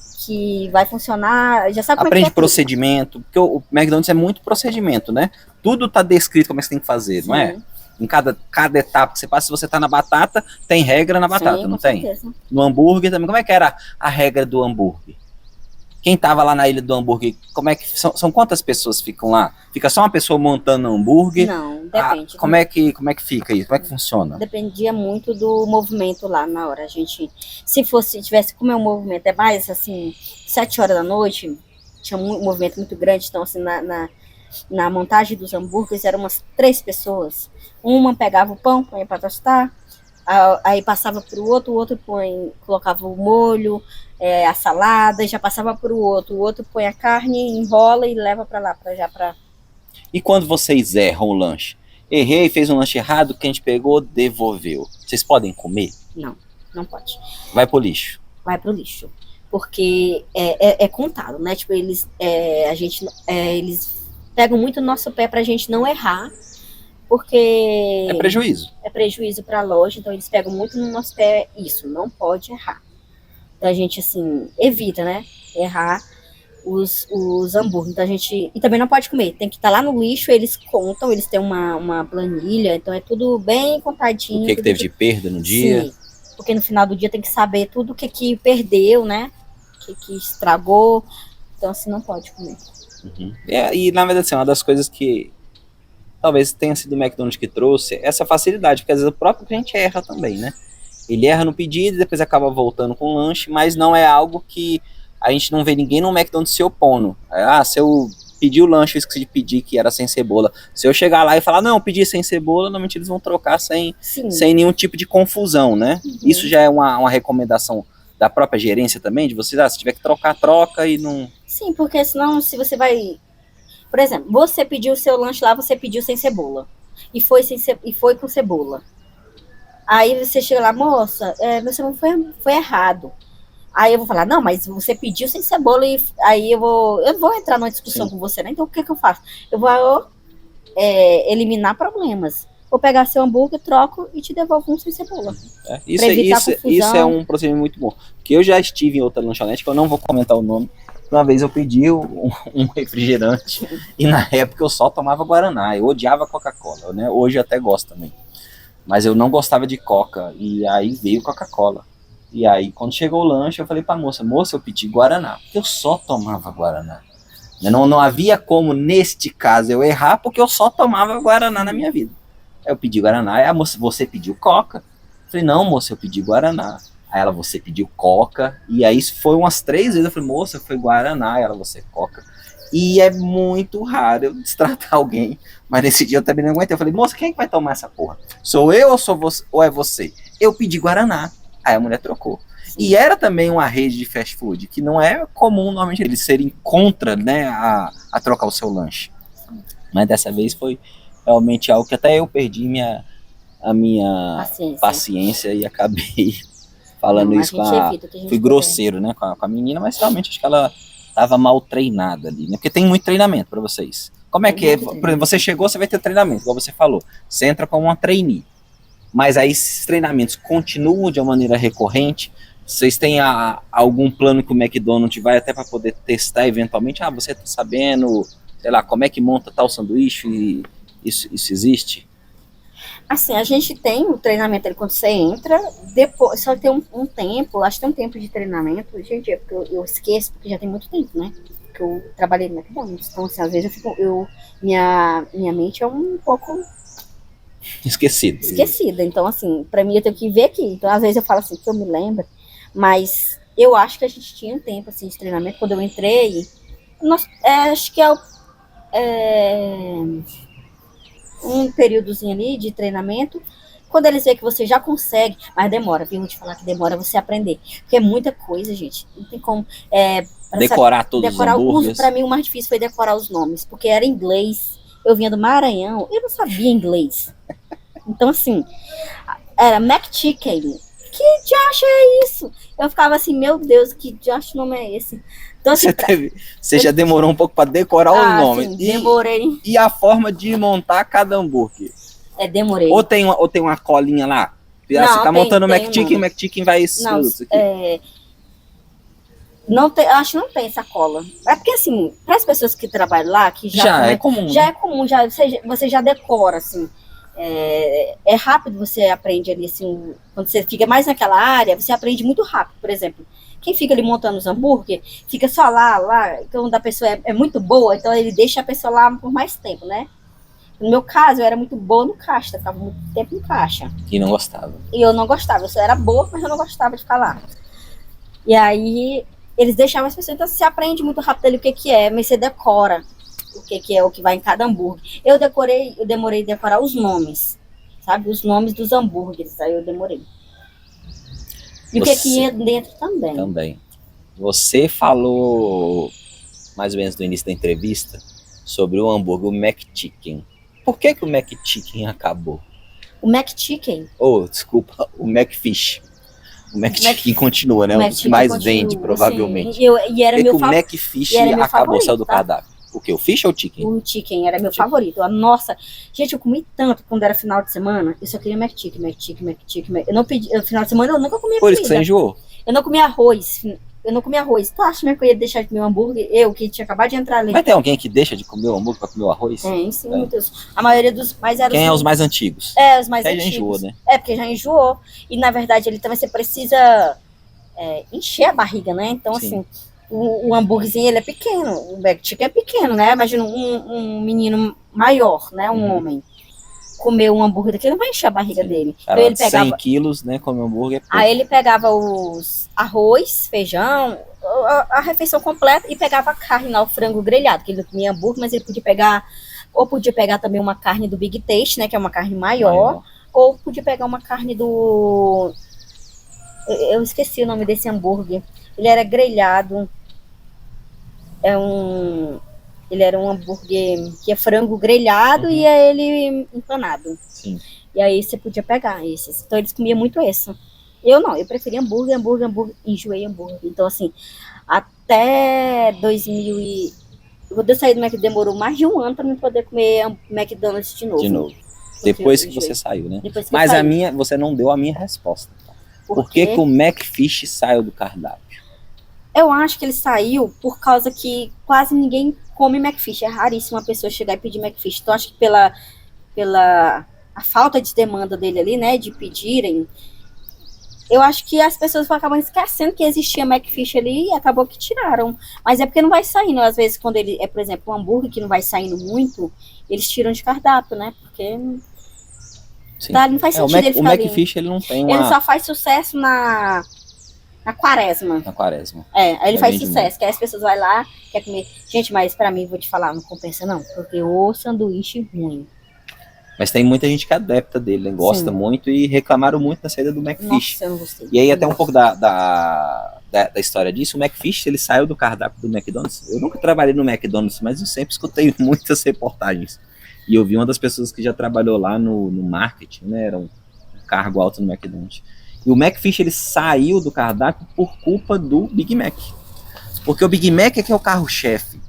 vai funcionar, já sabe Aprende como é que procedimento, porque o McDonald's é muito procedimento, né? Tudo tá descrito como é que você tem que fazer, Sim. não é? Em cada etapa que você passa, se você tá na batata, tem regra na batata, Sim, não com tem? certeza. No hambúrguer também, como é que era a regra do hambúrguer? Quem tava lá na ilha do hambúrguer, como é que são quantas pessoas ficam lá? Fica só uma pessoa montando hambúrguer? Não, depende. Como é que fica isso? Como é que funciona? Dependia muito do movimento lá na hora. A gente, se tivesse como é um movimento, é mais assim, 7 horas da noite, tinha um movimento muito grande, então assim, na montagem dos hambúrgueres eram umas 3 pessoas. Uma pegava o pão, põe para tostar, aí passava para o outro colocava o molho, a salada, e já passava para o outro põe a carne, enrola e leva para lá, E quando vocês erram o lanche? Errei, fez um lanche errado, que a gente pegou, devolveu. Vocês podem comer? Não pode. Vai pro lixo. Vai pro lixo. Porque é contado, né? Tipo, eles pegam muito no nosso pé pra gente não errar, porque... É prejuízo. É prejuízo pra loja, então eles pegam muito no nosso pé, isso, não pode errar. Então a gente, assim, evita, né? Errar os hambúrgueres. Então a gente... E também não pode comer, tem que estar lá no lixo, eles contam, eles têm uma planilha, então é tudo bem contadinho. O que teve de perda no dia? Sim, porque no final do dia tem que saber tudo o que perdeu, né? O que estragou. Então assim, não pode comer. Uhum. E na verdade, assim, uma das coisas que talvez tenha sido o McDonald's que trouxe essa facilidade, porque às vezes o próprio cliente erra também, né? Ele erra no pedido e depois acaba voltando com o lanche, mas não é algo que a gente não vê ninguém no McDonald's se opondo. Se eu pedi o lanche, eu esqueci de pedir que era sem cebola. Se eu chegar lá e falar, não, pedi sem cebola, normalmente eles vão trocar sem nenhum tipo de confusão, né? Uhum. Isso já é uma recomendação da própria gerência também, de vocês, se tiver que trocar, troca e não... Sim, porque senão se você vai... Por exemplo, você pediu o seu lanche lá, você pediu sem cebola. E foi com cebola. Aí você chega lá, moça, meu cebola foi errado. Aí eu vou falar, não, mas você pediu sem cebola, e aí eu vou entrar numa discussão com você, né? Então o que eu faço? Eu vou eliminar problemas. Vou pegar seu hambúrguer, troco e te devolvo um sem cebola. Isso é um procedimento muito bom. Porque eu já estive em outra lanchonete, que eu não vou comentar o nome. Uma vez eu pedi um refrigerante e na época eu só tomava Guaraná. Eu odiava Coca-Cola, né? Hoje eu até gosto também. Mas eu não gostava de Coca. E aí veio Coca-Cola. E aí quando chegou o lanche eu falei pra moça, eu pedi Guaraná. Porque eu só tomava Guaraná. Não havia como, neste caso, eu errar porque eu só tomava Guaraná na minha vida. Aí eu pedi Guaraná, aí a moça, você pediu Coca? Eu falei, não, moça, eu pedi Guaraná. Aí ela, você pediu Coca. E aí isso foi umas 3 vezes. Eu falei, moça, foi Guaraná. Aí ela, você Coca. E é muito raro eu destratar alguém. Mas nesse dia eu também não aguentei. Eu falei, moça, quem é que vai tomar essa porra? Sou eu ou é você? Eu pedi Guaraná. Aí a mulher trocou. E era também uma rede de fast food, que não é comum normalmente eles serem contra, né, a trocar o seu lanche. Mas dessa vez foi realmente algo que até eu perdi a minha paciência e acabei falando isso fui grosseiro, né, com a menina, mas realmente acho que ela estava mal treinada ali, né, porque tem muito treinamento para vocês. Como é que é? Por exemplo, você chegou, você vai ter treinamento, igual você falou. Você entra como uma trainee. Mas aí esses treinamentos continuam de uma maneira recorrente? Vocês têm algum plano que o McDonald's vai até para poder testar eventualmente? Você está sabendo, sei lá, como é que monta tal sanduíche? Isso existe? Assim, a gente tem o treinamento ali quando você entra, depois só tem um tempo, acho que tem um tempo de treinamento, gente, é porque eu esqueço, porque já tem muito tempo, né? Que eu trabalhei no McDonald's. Então, assim, às vezes minha mente é um pouco esquecida. Então, assim, pra mim eu tenho que ver aqui. Então, às vezes eu falo assim, que eu me lembro, mas eu acho que a gente tinha um tempo assim de treinamento quando eu entrei. Acho que um períodozinho ali de treinamento, quando eles veem que você já consegue, mas demora, viu? Vou te falar que demora você aprender, porque é muita coisa, gente, não tem como decorar todos os hambúrgueres. Pra mim o mais difícil foi decorar os nomes, porque era em inglês, eu vinha do Maranhão, eu não sabia inglês, então assim, era McChicken, que diacho é isso? Eu ficava assim, meu Deus, que diacho nome é esse? Então, assim, você já demorou um pouco para decorar os nomes. Sim, demorei. E a forma de montar cada hambúrguer? Demorei. Ou tem uma colinha lá? Não, você tá montando o McChicken, o McChicken vai isso aqui. Não tem, acho que não tem essa cola. É porque, assim, para as pessoas que trabalham lá, que já é comum. Já é comum, você já decora, assim. É rápido, você aprende ali, assim, quando você fica mais naquela área, você aprende muito rápido, por exemplo. Quem fica ali montando os hambúrguer, fica só lá, quando a pessoa é muito boa, então ele deixa a pessoa lá por mais tempo, né? No meu caso, eu era muito boa no caixa, ficava muito tempo no caixa. E não gostava. E eu não gostava, eu só era boa, mas eu não gostava de ficar lá. E aí, eles deixavam as pessoas, então você aprende muito rápido ali o que é, mas você decora o que é o que vai em cada hambúrguer. Eu demorei a decorar os nomes, sabe? Os nomes dos hambúrgueres, aí eu demorei. E o que ia dentro também. Também. Você falou, mais ou menos no início da entrevista, sobre o hambúrguer, o McChicken. Por que o McChicken acabou? O McChicken? Desculpa, o McFish. O McChicken continua, né? O que mais vende, provavelmente. E era meu favorito. O McFish acabou, saiu do cardápio. O quê? O fish ou o chicken? O chicken era meu favorito. Nossa, gente, eu comi tanto quando era final de semana. Eu só queria McChicken. Eu não pedi. No final de semana eu nunca comia comida. Por isso que você enjoou? Eu não comia arroz. Tu acha mesmo que eu ia deixar de comer um hambúrguer? Eu, que tinha acabado de entrar ali. Mas tem alguém que deixa de comer o hambúrguer pra comer o arroz? Tem, sim, meu Deus. A maioria dos mais eram. Quem é os mais antigos? Os mais antigos. Já enjoou, né? Porque já enjoou. E na verdade ele também você precisa encher a barriga, né? Então, sim. Assim. O hambúrguerzinho, ele é pequeno, o McChicken é pequeno, né? Imagina um menino maior, né? Um homem comer um hambúrguer daquele, não vai encher a barriga dele. Então ele pegava 100 quilos, né? Comer um hambúrguer. Aí ele pegava os arroz, feijão, a refeição completa e pegava a carne lá, o frango grelhado, que ele não comia hambúrguer, mas ele podia pegar também uma carne do Big Taste, né? Que é uma carne maior. Ou podia pegar uma carne do... Eu esqueci o nome desse hambúrguer. Ele era grelhado. Ele era um hambúrguer que é frango grelhado e é ele empanado. Sim. E aí você podia pegar esses. Então eles comiam muito esse. Eu não, eu preferia hambúrguer. Enjoei hambúrguer. Então assim, até 2000 quando eu saí do McDonald's, demorou mais de um ano para eu poder comer McDonald's de novo. Depois que você saiu, né? Mas você não deu a minha resposta. Por que o McFish saiu do cardápio? Eu acho que ele saiu por causa que quase ninguém come McFish. É raríssimo uma pessoa chegar e pedir McFish. Então, acho que pela a falta de demanda dele ali, né, de pedirem, eu acho que as pessoas acabam esquecendo que existia McFish ali e acabou que tiraram. Mas é porque não vai saindo. Às vezes, quando ele é, por exemplo, um hambúrguer que não vai saindo muito, eles tiram de cardápio, né? Porque... Tá, não faz sentido ele ficar ali. O McFish, ele não tem Ele só faz sucesso na quaresma. Na quaresma. Aí ele faz sucesso, que aí as pessoas vão lá, quer comer. Gente, mas pra mim, vou te falar, não compensa não, porque o sanduíche ruim. Mas tem muita gente que é adepta dele, né? Gosta muito e reclamaram muito da saída do McFish. Nossa, eu não gostei. E aí até um pouco da história disso, o McFish, ele saiu do cardápio do McDonald's. Eu nunca trabalhei no McDonald's, mas eu sempre escutei muitas reportagens. E eu vi uma das pessoas que já trabalhou lá no marketing, né? Era um cargo alto no McDonald's. E o McFish, ele saiu do cardápio por culpa do Big Mac. Porque o Big Mac é que é o carro-chefe.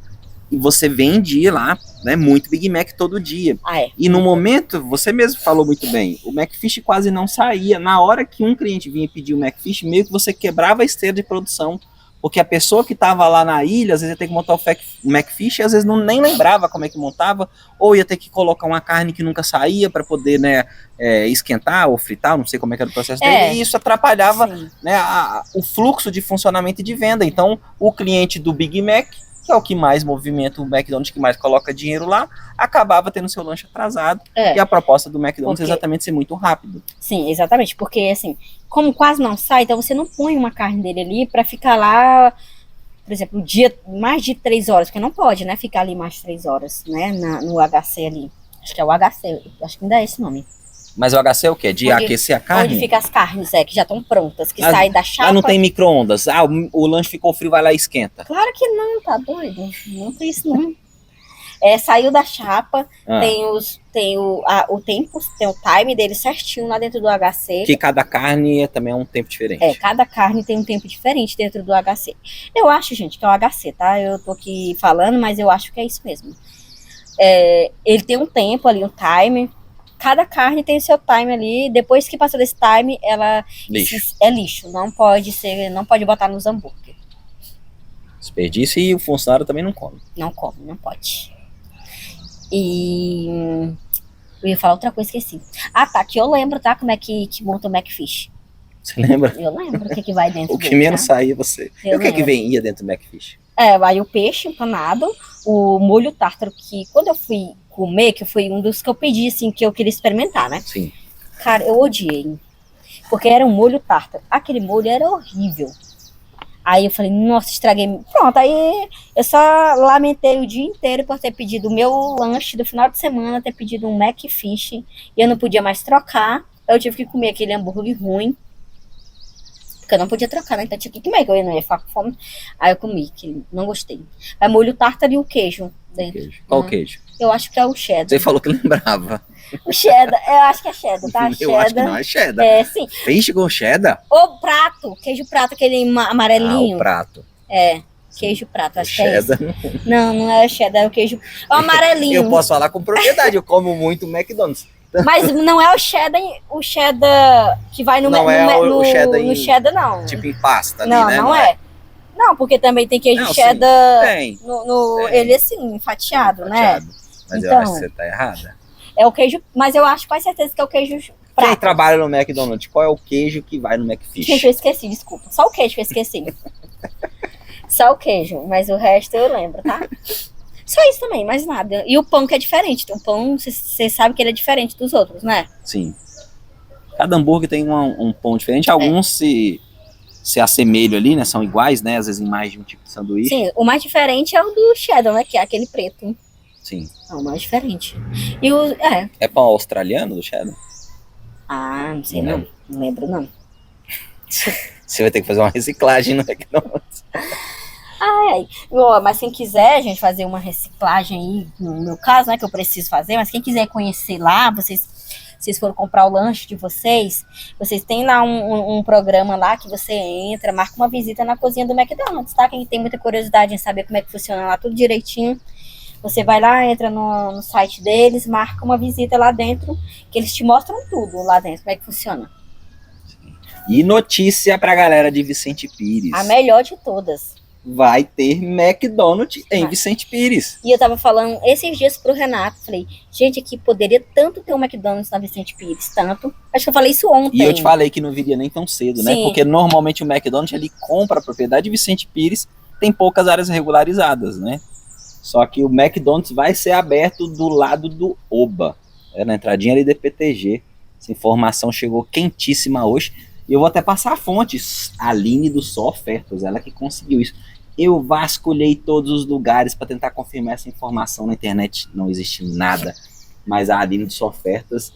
E você vende lá né? Muito Big Mac todo dia. Ah, é. E no momento, você mesmo falou muito bem, o McFish quase não saía. Na hora que um cliente vinha pedir o McFish, meio que você quebrava a esteira de produção, porque a pessoa que estava lá na ilha, às vezes ia ter que montar o McFish, e às vezes nem lembrava como é que montava, ou ia ter que colocar uma carne que nunca saía para poder, né, esquentar ou fritar, não sei como é que era o processo dele, e isso atrapalhava, né, o fluxo de funcionamento e de venda. Então, o cliente do Big Mac, que é o que mais movimenta o McDonald's, que mais coloca dinheiro lá, acabava tendo seu lanche atrasado. E a proposta do McDonald's é exatamente ser muito rápido. Sim, exatamente, porque assim, como quase não sai, então você não põe uma carne dele ali para ficar lá, por exemplo, mais de 3 horas, porque não pode, né, ficar ali mais de 3 horas, né, no HC ali. Acho que é o HC, acho que ainda é esse nome. Mas o HC é o quê? De aquecer a carne? Onde fica as carnes, que já estão prontas, que saem da chapa. Lá não tem micro-ondas. O lanche ficou frio, vai lá e esquenta. Claro que não, tá doido. Não tem isso, não. Saiu da chapa, tem o tempo, tem o time dele certinho lá dentro do HC. Que cada carne também é um tempo diferente. Cada carne tem um tempo diferente dentro do HC. Eu acho, gente, que é o HC, tá? Eu tô aqui falando, mas eu acho que é isso mesmo. Ele tem um tempo ali, um time. Cada carne tem seu time ali. Depois que passou desse time, ela é lixo. Não pode botar nos hambúrguer. Desperdício, e o funcionário também não come. Não come, não pode. E eu ia falar outra coisa, esqueci. Ah, tá, que eu lembro, tá? Como é que monta o McFish. Você lembra? Eu lembro o que vai dentro o que menos tá? saía você. E o que ia dentro do McFish? Aí o peixe empanado, o molho tártaro, que quando eu fui comer, que foi um dos que eu pedi, assim, que eu queria experimentar, né? Sim. Cara, eu odiei. Porque era um molho tártaro. Aquele molho era horrível. Aí eu falei, nossa, estraguei. Pronto, aí eu só lamentei o dia inteiro por ter pedido o meu lanche do final de semana, ter pedido um McFish, e eu não podia mais trocar. Eu tive que comer aquele hambúrguer ruim. Porque eu não podia trocar, né? Então eu tinha que comer, que eu não ia ficar com fome. Aí eu comi, que não gostei. Aí molho tártaro e o queijo dentro. Qual queijo? Eu acho que é o cheddar. Você falou que lembrava. O cheddar, eu acho que é cheddar, tá? Eu acho que não é cheddar. Sim. Peixe com cheddar? O prato, queijo prato, aquele amarelinho. O prato. Queijo prato, acho cheddar. Que é esse. Não é cheddar, é o queijo. O amarelinho. Eu posso falar com propriedade, eu como muito McDonald's. Mas não é o cheddar que vai no cheddar no cheddar, não. Tipo em pasta ali, não, né? Não é. Não, porque também tem queijo cheddar ele assim, fatiado, né? Mas então, eu acho que você tá errada. É o queijo, mas eu acho com certeza que é o queijo prato. Quem trabalha no McDonald's, qual é o queijo que vai no McFish? Gente, eu esqueci, desculpa. Só o queijo que eu esqueci. Só o queijo, mas o resto eu lembro, tá? Só isso também, mais nada. E o pão que é diferente. O pão, você sabe que ele é diferente dos outros, né? Sim. Cada hambúrguer tem um pão diferente. Alguns se assemelham ali, né? São iguais, né? Às vezes em mais de um tipo de sanduíche. Sim, o mais diferente é o do cheddar, né? Que é aquele preto. Sim. É o mais diferente. E É pão australiano do cheddar? Ah, não sei não. Não lembro, não. Você vai ter que fazer uma reciclagem no McDonald's. Mas quem quiser, gente, fazer uma reciclagem aí, no meu caso, né, que eu preciso fazer, mas quem quiser conhecer lá, vocês forem comprar o lanche de vocês têm lá um programa lá que você entra, marca uma visita na cozinha do McDonald's, tá? Quem tem muita curiosidade em saber como é que funciona lá tudo direitinho, você vai lá, entra no site deles, marca uma visita lá dentro, que eles te mostram tudo lá dentro, como é que funciona. E notícia pra galera de Vicente Pires. A melhor de todas. Vai ter McDonald's em Vicente Pires. E eu tava falando esses dias pro Renato, falei, gente, aqui poderia tanto ter um McDonald's na Vicente Pires, tanto. Acho que eu falei isso ontem. E eu te falei que não viria nem tão cedo, né? Porque normalmente o McDonald's, ele compra a propriedade de Vicente Pires, tem poucas áreas regularizadas, né? Só que o McDonald's vai ser aberto do lado do Oba, na entradinha ali do PTG. Essa informação chegou quentíssima hoje. E eu vou até passar a fonte, a Aline do Só Ofertas, ela que conseguiu isso. Eu vasculhei todos os lugares para tentar confirmar essa informação na internet, não existe nada. Mas a Aline do Só Ofertas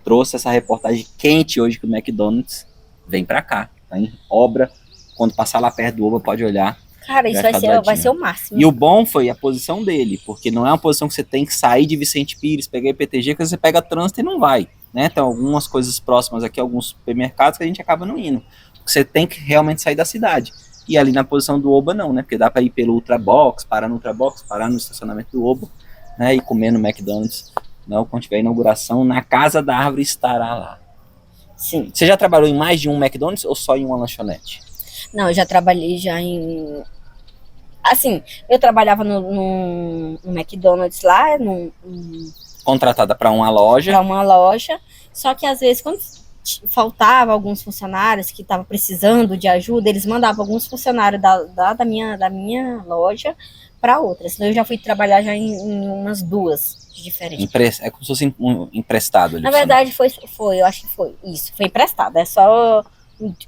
trouxe essa reportagem quente hoje que o McDonald's vem para cá, tá em obra. Quando passar lá perto do Oba, pode olhar. Cara, isso vai ser o máximo. E o bom foi a posição dele, porque não é uma posição que você tem que sair de Vicente Pires, pegar IPTG, que você pega trânsito e não vai. Né? Tem algumas coisas próximas aqui, alguns supermercados que a gente acaba não indo. Você tem que realmente sair da cidade. E ali na posição do Oba não, né? Porque dá para ir pelo Ultrabox, parar no Ultrabox, parar no estacionamento do Oba. né, e comer no McDonald's, não, quando tiver inauguração, na Casa da Árvore estará lá. Sim. Você já trabalhou em mais de um McDonald's ou só em uma lanchonete? Não, eu já trabalhei já em... Assim, eu trabalhava no McDonald's lá, Contratada para uma loja. para uma loja, só que às vezes quando faltava alguns funcionários que estavam precisando de ajuda, eles mandavam alguns funcionários da minha loja para outras. Então eu já fui trabalhar já em umas duas diferentes. É como se fosse emprestado ali. Na verdade foi, eu acho que foi isso, foi emprestado, é só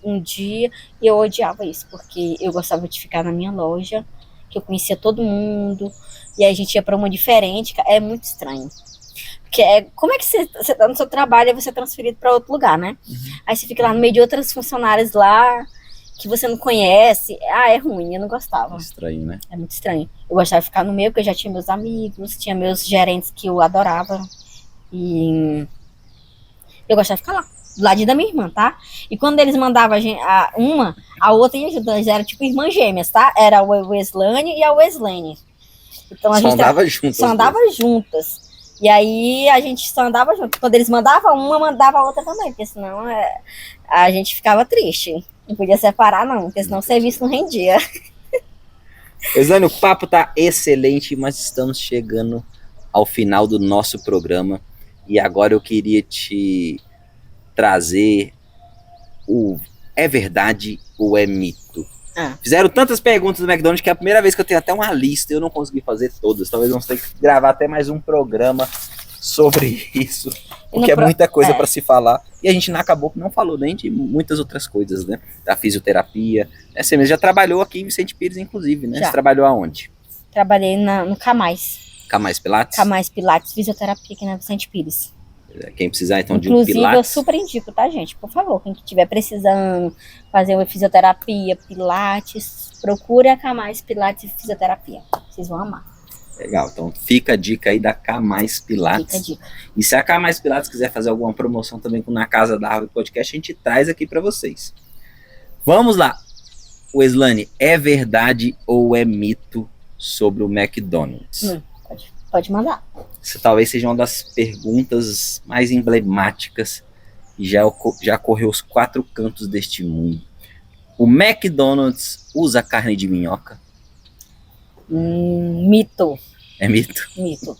um dia, e eu odiava isso, porque eu gostava de ficar na minha loja, que eu conhecia todo mundo, e aí a gente ia para uma diferente, é muito estranho. Porque como é que você tá no seu trabalho e você é transferido para outro lugar, né? Uhum. Aí você fica lá no meio de outras funcionárias lá, que você não conhece. É ruim, eu não gostava. Estranho, né? É muito estranho. Eu gostava de ficar no meio, porque eu já tinha meus amigos, tinha meus gerentes que eu adorava. E eu gostava de ficar lá, do ladinho da minha irmã, tá? E quando eles mandavam a outra ia ajudando, era tipo irmãs gêmeas, tá? Era a Weslane e a Weslane. Então a Só gente andava juntas. só andava juntas. E aí a gente só andava junto. Quando eles mandavam uma, mandava a outra também, porque senão a gente ficava triste. Não podia separar, não, porque senão o serviço não rendia. Weslane, o papo tá excelente, mas estamos chegando ao final do nosso programa. E agora eu queria te trazer o é verdade ou é mito? Fizeram tantas perguntas do McDonald's que é a primeira vez que eu tenho até uma lista e eu não consegui fazer todas. Talvez vamos ter que gravar até mais um programa sobre isso, porque é muita coisa para se falar. E a gente não falou nem de muitas outras coisas, né? Da fisioterapia. Você mesmo já trabalhou aqui em Vicente Pires, inclusive, né? Já. Você trabalhou aonde? Trabalhei no Camais. Camais Pilates? Camais Pilates, fisioterapia aqui na Vicente Pires. Quem precisar, então, inclusive, de um Pilates... eu super indico, tá, gente? Por favor, quem estiver precisando fazer uma fisioterapia, Pilates, procure a Camais Pilates e Fisioterapia. Vocês vão amar. Legal, então fica a dica aí da Camais Pilates. Fica a dica. E se a Camais Pilates quiser fazer alguma promoção também com Na Casa da Árvore Podcast, a gente traz aqui para vocês. Vamos lá. Weslane, é verdade ou é mito sobre o McDonald's? Pode mandar. Essa talvez seja uma das perguntas mais emblemáticas e já correu os 4 cantos deste mundo. O McDonald's usa carne de minhoca? Mito. É mito? Mito.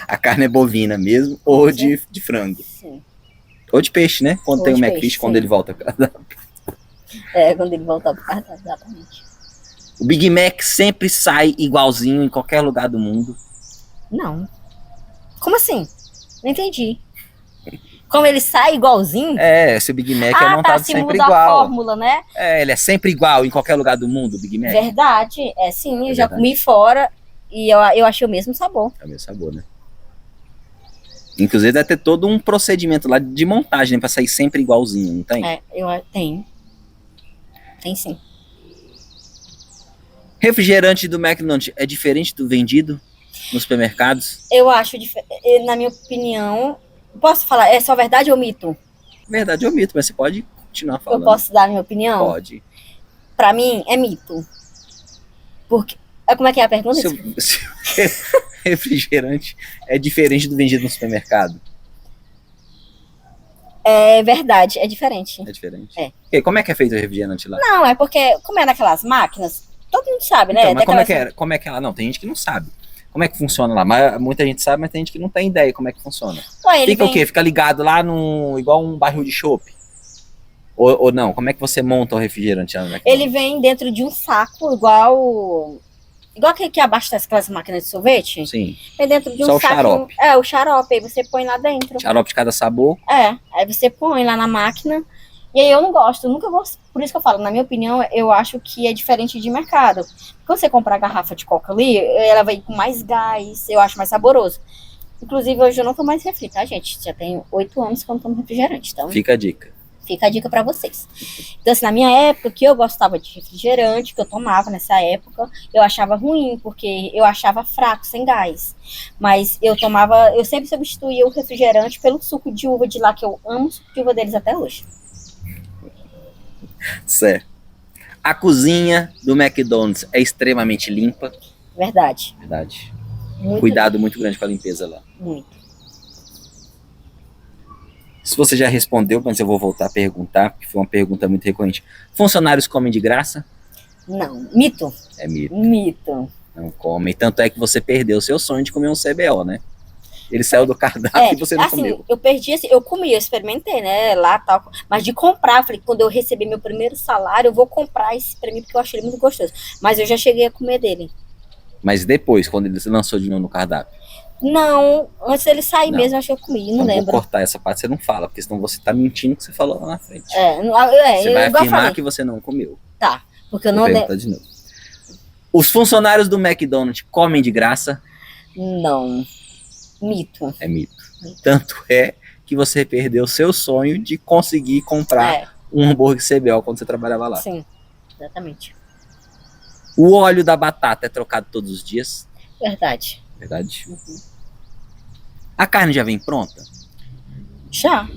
A carne é bovina mesmo ou de frango? Sim. Ou de peixe, né? Quando Ou tem o de McFish, peixe, quando sim. ele volta para casa. Quando ele voltar para casa, exatamente. O Big Mac sempre sai igualzinho em qualquer lugar do mundo? Não. Como assim? Não entendi. Como ele sai igualzinho? Se o Big Mac é montado se sempre muda igual. A fórmula, né? Ele é sempre igual em qualquer lugar do mundo, o Big Mac? Verdade, sim. Eu já verdade. comi fora e eu achei o mesmo sabor. É o mesmo sabor, né? Inclusive deve ter todo um procedimento lá de montagem, né, pra sair sempre igualzinho, não tem? Tem. Tem sim. Refrigerante do McDonald's é diferente do vendido nos supermercados? Eu acho, na minha opinião... Posso falar? É só verdade ou mito? Verdade ou mito, mas você pode continuar falando. Eu posso dar a minha opinião? Pode. Pra mim, é mito. Porque... Como é que é a pergunta? Se o refrigerante é diferente do vendido no supermercado? É verdade, é diferente. É diferente? É. Okay, como é que é feito o refrigerante lá? Não, é porque, como é naquelas máquinas, todo mundo sabe, né? Então, mas como é que ela... Não, tem gente que não sabe. Como é que funciona lá? Muita gente sabe, mas tem gente que não tem ideia como é que funciona. Fica o quê? Fica ligado lá igual um barril de chopp? Ou não? Como é que você monta o refrigerante lá? Ele vem dentro de um saco, igual que abastece aquelas máquinas de sorvete. Sim. Vem dentro de um saco. Só o xarope. O xarope, aí você põe lá dentro. Xarope de cada sabor? Aí você põe lá na máquina. E aí eu não gosto, nunca gosto. Por isso que eu falo, na minha opinião, eu acho que é diferente de mercado. Quando você comprar a garrafa de Coca ali, ela vem com mais gás, eu acho mais saboroso. Inclusive, hoje eu não tomo mais refri, tá, gente? Já tenho 8 anos que eu não tomo refrigerante, então... Fica a dica. Fica a dica pra vocês. Então, assim, na minha época, que eu gostava de refrigerante, que eu tomava nessa época, eu achava ruim, porque eu achava fraco, sem gás. Mas eu sempre substituía o refrigerante pelo suco de uva de lá, que eu amo o suco de uva deles até hoje. Certo. A cozinha do McDonald's é extremamente limpa? Verdade. Verdade. Cuidado muito grande com a limpeza lá. Muito. Se você já respondeu, mas eu vou voltar a perguntar, porque foi uma pergunta muito recorrente. Funcionários comem de graça? Não, mito. É mito. Mito. Não comem. Tanto é que você perdeu o seu sonho de comer um CBO, né? Ele saiu do cardápio e você não assim, comeu. Eu perdi, assim, eu comi, eu experimentei, né, lá tal, mas de comprar, falei, quando eu receber meu primeiro salário, eu vou comprar esse pra mim, porque eu achei ele muito gostoso. Mas eu já cheguei a comer dele. Mas depois, quando ele lançou de novo no cardápio? Não, antes dele sair Não. mesmo, eu acho que eu comi, não Então, lembro. vou cortar essa parte, você não fala, porque senão você tá mentindo que você falou lá na frente. Você Você vai afirmar que você não comeu. Tá, porque eu Vou não perguntar lembro. de novo. Os funcionários do McDonald's comem de graça? Não. Mito. É mito. Tanto é que você perdeu o seu sonho de conseguir comprar um hambúrguer CBO quando você trabalhava lá. Sim, exatamente. O óleo da batata é trocado todos os dias? Verdade. Verdade. A carne já vem pronta? Já.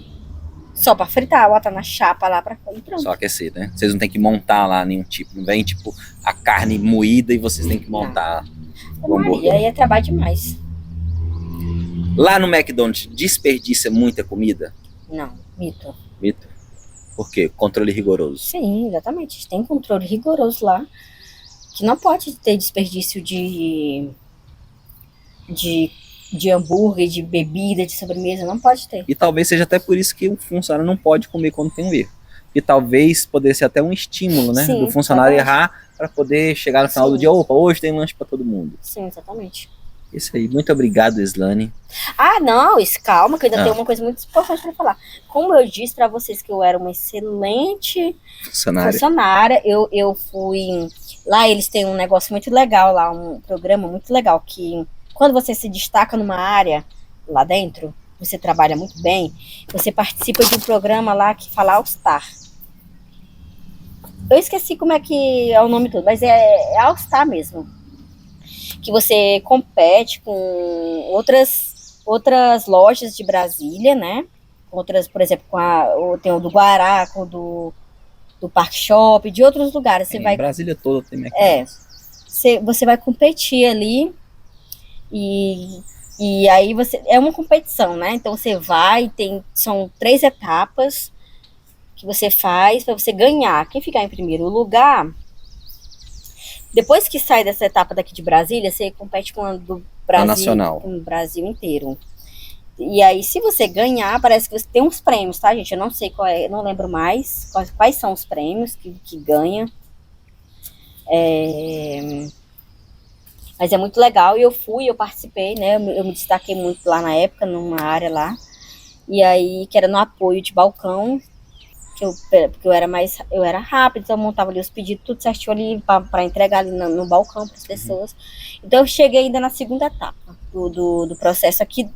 Só pra fritar, bota na chapa lá pra comer, pronto. Só aquecer, né? Vocês não tem que montar lá nenhum tipo. Não vem tipo a carne moída e vocês têm que montar o hambúrguer. Aí é trabalho demais. Lá no McDonald's desperdiça muita comida? Não, mito. Mito? Por quê? Controle rigoroso. Sim, exatamente. Tem controle rigoroso lá. Que não pode ter desperdício de hambúrguer, de bebida, de sobremesa. Não pode ter. E talvez seja até por isso que o funcionário não pode comer quando tem um erro. E talvez poderia ser até um estímulo, né? Sim, do funcionário exatamente. errar para poder chegar no final do dia. Opa, hoje tem lanche para todo mundo. Sim, exatamente. Isso aí. Muito obrigado, Slane. Ah, não, calma, que eu ainda tenho uma coisa muito importante para falar. Como eu disse para vocês que eu era uma excelente funcionária, eu fui... Lá eles têm um negócio muito legal, lá um programa muito legal, que quando você se destaca numa área lá dentro, você trabalha muito bem, você participa de um programa lá que fala All Star. Eu esqueci como é que é o nome todo, mas é All Star mesmo. Que você compete com outras lojas de Brasília, né? Outras, por exemplo, tem o do Guará, com o do Park Shop, de outros lugares. Você vai, Brasília toda tem McDonald's. Você vai competir ali e aí é uma competição, né? Então você vai, são 3 etapas que você faz para você ganhar. Quem ficar em primeiro lugar, depois que sai dessa etapa daqui de Brasília, você compete com a do Brasil, nacional, com o Brasil inteiro. E aí, se você ganhar, parece que você tem uns prêmios, tá, gente? Eu não sei qual é, não lembro mais quais são os prêmios que ganha. Mas é muito legal. E eu participei, né? Eu me destaquei muito lá na época, numa área lá. E aí, que era no apoio de balcão. Porque eu era rápido, então eu montava ali os pedidos, tudo certinho ali para entregar ali no balcão para as pessoas. Então eu cheguei ainda na segunda etapa do processo aqui.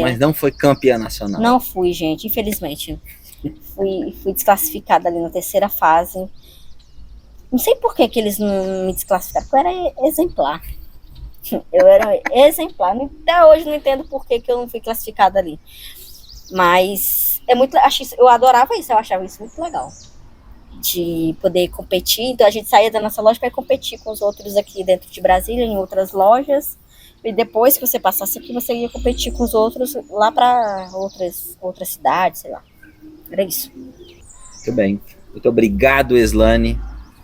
Mas não foi campeã nacional? Não fui, gente, infelizmente. Fui desclassificada ali na 3ª fase. Não sei por que eles não me desclassificaram, porque eu era exemplar. Eu era exemplar. Até hoje não entendo por que eu não fui classificada ali. Mas eu adorava isso, eu achava isso muito legal. De poder competir. Então a gente saía da nossa loja para competir com os outros aqui dentro de Brasília, em outras lojas. E depois que você passasse aqui, você ia competir com os outros lá para outras cidades, sei lá. Era isso. Muito bem. Muito obrigado, Slane.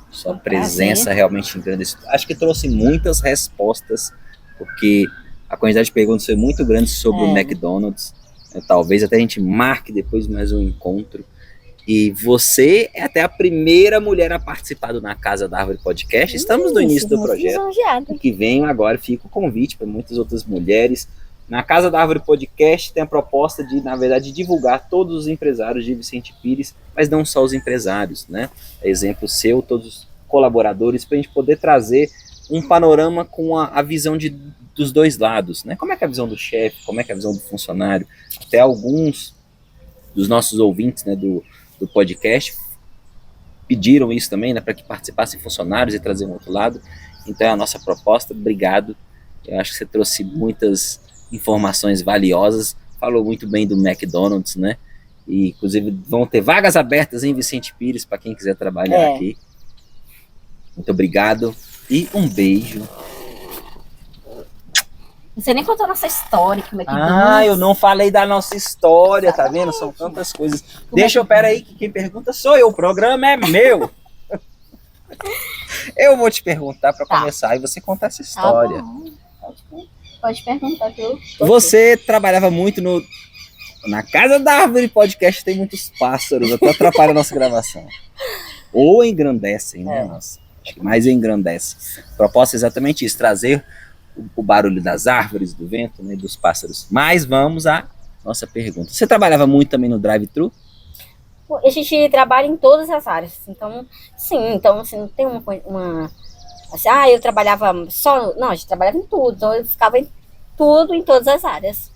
Sua presença realmente engrandeceu. Acho que trouxe muitas respostas, porque a quantidade de perguntas foi muito grande sobre o McDonald's. Talvez até a gente marque depois mais um encontro. E você é até a primeira mulher a participar do Na Casa da Árvore Podcast. Estamos no início do projeto. E que vem agora, fica o convite para muitas outras mulheres. Na Casa da Árvore Podcast tem a proposta de, na verdade, divulgar todos os empresários de Vicente Pires, mas não só os empresários, né? Exemplo seu, todos os colaboradores, para a gente poder trazer um panorama com a visão dos dois lados, né? Como é que é a visão do chefe, como é que é a visão do funcionário. Até alguns dos nossos ouvintes, né, do podcast pediram isso também, né, para que participassem funcionários e trazer um outro lado. Então é a nossa proposta. Obrigado. Eu acho que você trouxe muitas informações valiosas, falou muito bem do McDonald's, né? E inclusive vão ter vagas abertas em Vicente Pires para quem quiser trabalhar aqui. Muito obrigado e um beijo. Você nem contou a nossa história, como é que Eu não falei da nossa história, tá vendo? São tantas coisas. Pera aí, que quem pergunta sou eu, o programa é meu. Eu vou te perguntar para começar e você contar essa história. Tá bom. Pode perguntar, viu? Você trabalhava muito na Casa da Árvore Podcast, tem muitos pássaros, até atrapalha a nossa gravação. Ou engrandecem, né? Nossa, acho que mais engrandece. A proposta é exatamente isso, trazer o barulho das árvores, do vento, né, dos pássaros. Mas vamos à nossa pergunta. Você trabalhava muito também no drive-thru? A gente trabalha em todas as áreas. Então, sim, assim, não tem uma assim, eu trabalhava só. Não, a gente trabalhava em tudo. Então eu ficava em tudo, em todas as áreas.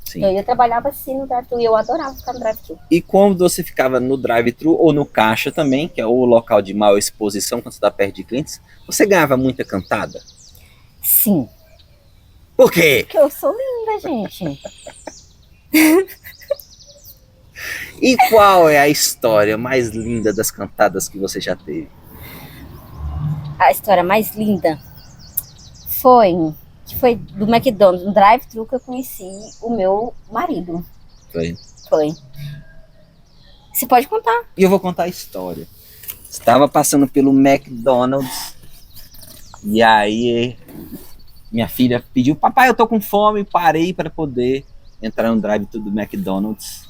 Sim. Então eu trabalhava assim no drive-thru e eu adorava ficar no drive-thru. E quando você ficava no drive-thru ou no caixa também, que é o local de maior exposição quando você está perto de clientes, você ganhava muita cantada? Sim. Por quê? Porque eu sou linda, gente. E qual é a história mais linda das cantadas que você já teve? A história mais linda foi do McDonald's, no drive-thru que eu conheci o meu marido. Foi. Você pode contar? E eu vou contar a história. Estava passando pelo McDonald's e aí minha filha pediu, papai, eu tô com fome, parei para poder entrar no drive-thru do McDonald's.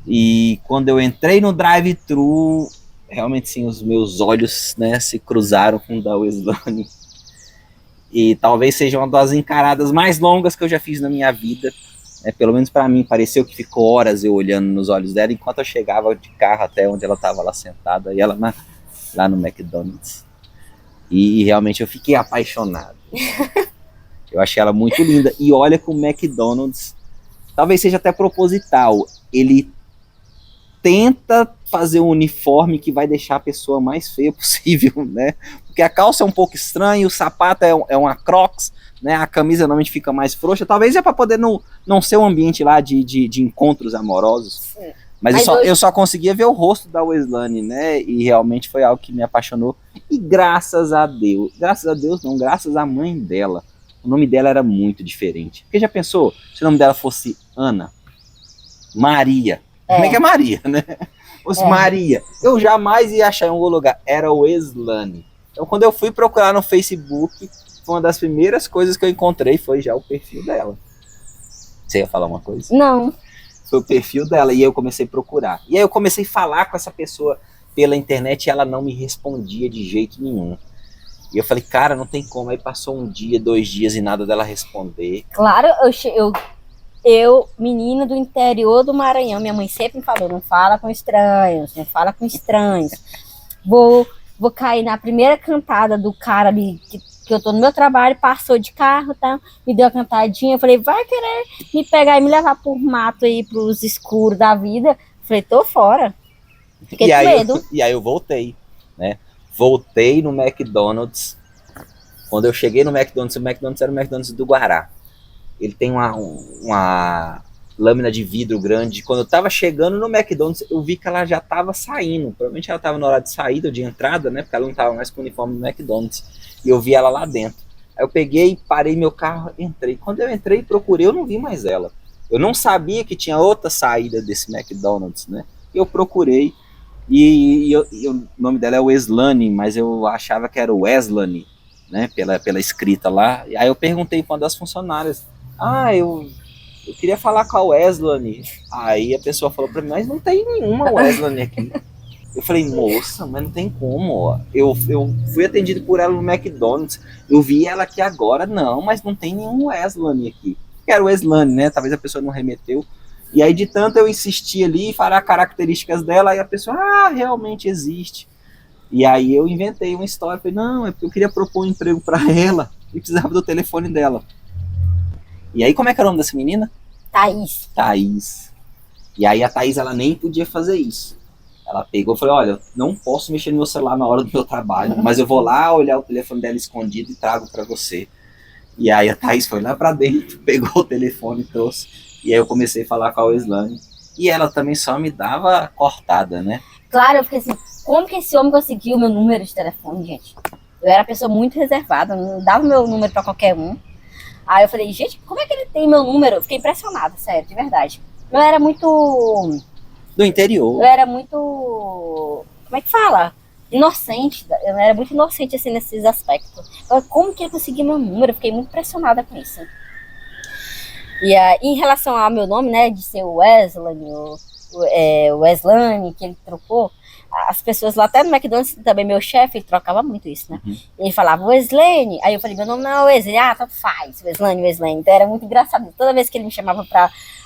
E quando eu entrei no drive-thru, realmente sim, os meus olhos, né, se cruzaram com o da Weslane. E talvez seja uma das encaradas mais longas que eu já fiz na minha vida. Pelo menos para mim, pareceu que ficou horas eu olhando nos olhos dela, enquanto eu chegava de carro até onde ela estava lá sentada, e ela lá no McDonald's. E realmente eu fiquei apaixonado. Eu achei ela muito linda. E olha que o McDonald's, talvez seja até proposital, ele tenta fazer um uniforme que vai deixar a pessoa mais feia possível, né? Porque a calça é um pouco estranha, o sapato é uma Crocs, né? A camisa normalmente fica mais frouxa. Talvez é para poder não ser um ambiente lá de encontros amorosos. Sim. Mas eu só conseguia ver o rosto da Weslane, né? E realmente foi algo que me apaixonou. E graças a Deus não, graças à mãe dela. O nome dela era muito diferente. Porque já pensou se o nome dela fosse Ana? Maria. Como é que é Maria, né? Maria. Eu jamais ia achar em algum lugar. Era Weslane. Então quando eu fui procurar no Facebook, foi uma das primeiras coisas que eu encontrei, foi já o perfil dela. Você ia falar uma coisa? Não. Foi o perfil dela, e aí eu comecei a procurar. E aí eu comecei a falar com essa pessoa pela internet e ela não me respondia de jeito nenhum. E eu falei, cara, não tem como. Aí passou um dia, 2 dias e nada dela responder. Claro, eu, menina do interior do Maranhão, minha mãe sempre me falou, não fala com estranhos, não fala com estranhos. Vou cair na primeira cantada do cara ali, que eu tô no meu trabalho, passou de carro, tá? Me deu uma cantadinha, eu falei, vai querer me pegar e me levar por mato aí, pros escuros da vida? Eu falei, tô fora. Fiquei com medo. E aí eu voltei, né? Voltei no McDonald's. Quando eu cheguei no McDonald's, o McDonald's era o McDonald's do Guará. Ele tem uma lâmina de vidro grande. Quando eu tava chegando no McDonald's, eu vi que ela já tava saindo. Provavelmente ela tava na hora de saída, de entrada, né? Porque ela não tava mais com o uniforme do McDonald's. E eu vi ela lá dentro. Aí eu peguei, parei meu carro, entrei. Quando eu entrei e procurei, eu não vi mais ela. Eu não sabia que tinha outra saída desse McDonald's, né? Eu procurei. E o nome dela é Weslane, mas eu achava que era Weslane, né? Pela escrita lá. E aí eu perguntei para uma das funcionárias. Eu queria falar com a Weslane. Aí a pessoa falou pra mim, mas não tem nenhuma Weslane aqui. Eu falei, moça, mas não tem como. Eu fui atendido por ela no McDonald's. Eu vi ela aqui agora. Não, mas não tem nenhum Weslane aqui. Era Weslane, né? Talvez a pessoa não remeteu. E aí de tanto eu insistir ali e falar características dela, aí a pessoa, realmente existe. E aí eu inventei uma história. Falei, não, é porque eu queria propor um emprego pra ela e precisava do telefone dela. E aí, como é que é o nome dessa menina? Thaís. E aí a Thaís, ela nem podia fazer isso. Ela pegou e falou, olha, eu não posso mexer no meu celular na hora do meu trabalho, mas eu vou lá olhar o telefone dela escondido e trago pra você. E aí a Thaís foi lá pra dentro, pegou o telefone e trouxe. E aí eu comecei a falar com a Weslane. E ela também só me dava cortada, né? Claro, eu fiquei assim, como que esse homem conseguiu o meu número de telefone, gente? Eu era uma pessoa muito reservada, não dava o meu número pra qualquer um. Aí eu falei, gente, como é que ele tem meu número? Eu fiquei impressionada, sério, de verdade. Eu era muito... Do interior. Eu era muito... Como é que fala? Inocente. Eu era muito inocente, assim, nesses aspectos. Eu, como que ele conseguiu meu número? Eu fiquei muito impressionada com isso. E em relação ao meu nome, né, de ser o Wesley, o Weslane, que ele trocou, as pessoas lá até no McDonald's, também meu chefe, ele trocava muito isso, né? Ele falava Weslane, aí eu falei, meu nome não é Wesley, tanto faz, Weslane. Então era muito engraçado. Toda vez que ele me chamava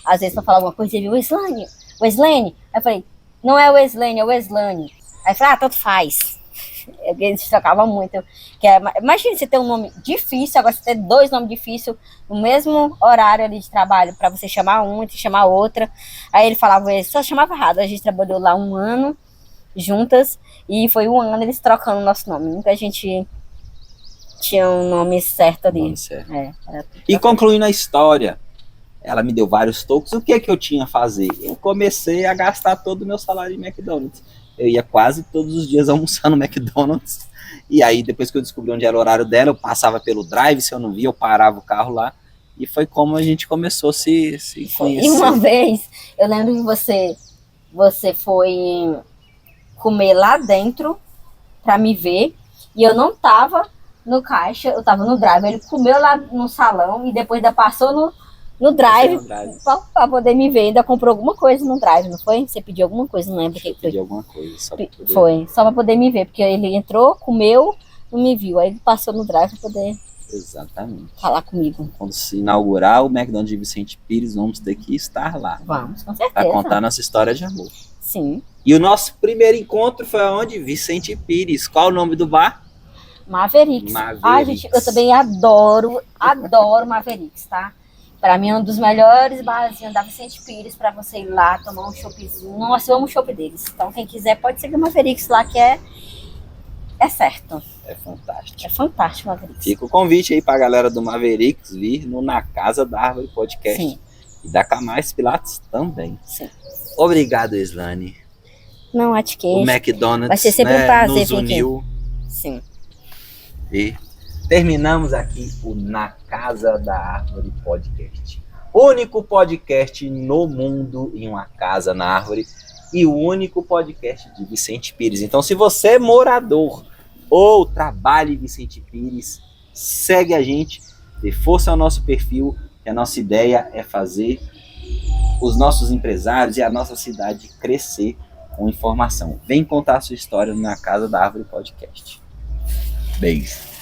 às vezes pra falar alguma coisa, ele Weslane. Aí eu falei, não é Weslane, é Weslane. Aí eu falei, tanto faz. Eles trocavam muito. Imagina você ter um nome difícil, agora você ter 2 nomes difíceis no mesmo horário ali de trabalho, pra você chamar um e chamar outra. Aí ele falava, só chamava errado. A gente trabalhou lá 1 ano juntas e foi 1 ano eles trocando o nosso nome. Nunca a gente tinha um nome certo ali. Nome certo. E concluindo a história, ela me deu vários toques. O que é que eu tinha a fazer? Eu comecei a gastar todo o meu salário em McDonald's. Eu ia quase todos os dias almoçar no McDonald's. E aí, depois que eu descobri onde era o horário dela, eu passava pelo drive, se eu não via, eu parava o carro lá. E foi como a gente começou a se conhecer. E uma vez, eu lembro que você foi comer lá dentro pra me ver. E eu não tava no caixa, eu tava no drive. Ele comeu lá no salão e depois ainda passou no drive pra poder me ver. Ainda comprou alguma coisa no drive, não foi? Você pediu alguma coisa, não lembro o que foi. Pediu alguma coisa, só pra poder... Foi, só pra poder me ver, porque ele entrou, comeu, não me viu. Aí ele passou no drive pra poder... Exatamente. Falar comigo. Quando se inaugurar o McDonald's de Vicente Pires, vamos ter que estar lá. Vamos, com certeza. Pra contar nossa história de amor. Sim. E o nosso primeiro encontro foi aonde? Vicente Pires. Qual o nome do bar? Mavericks. Gente, eu também adoro Mavericks, tá? Pra mim é um dos melhores barzinhos da Vicente Pires pra você ir lá tomar um choppzinho. Nossa, eu amo o chopp deles. Então quem quiser pode seguir o Mavericks lá, que é certo. É fantástico. É fantástico, Mavericks. Fica o convite aí pra galera do Mavericks vir no Na Casa da Árvore Podcast. Sim. E da Camais Pilates também. Sim. Obrigado, Islane. Não, acho que o McDonald's, vai ser sempre um prazer nos uniu. Sim. E terminamos aqui o Na Casa da Árvore Podcast. Único podcast no mundo em uma casa na árvore e o único podcast de Vicente Pires. Então, se você é morador ou trabalha em Vicente Pires, segue a gente, dê força ao nosso perfil, que a nossa ideia é fazer os nossos empresários e a nossa cidade crescer com informação. Vem contar a sua história na Casa da Árvore Podcast. Beijo.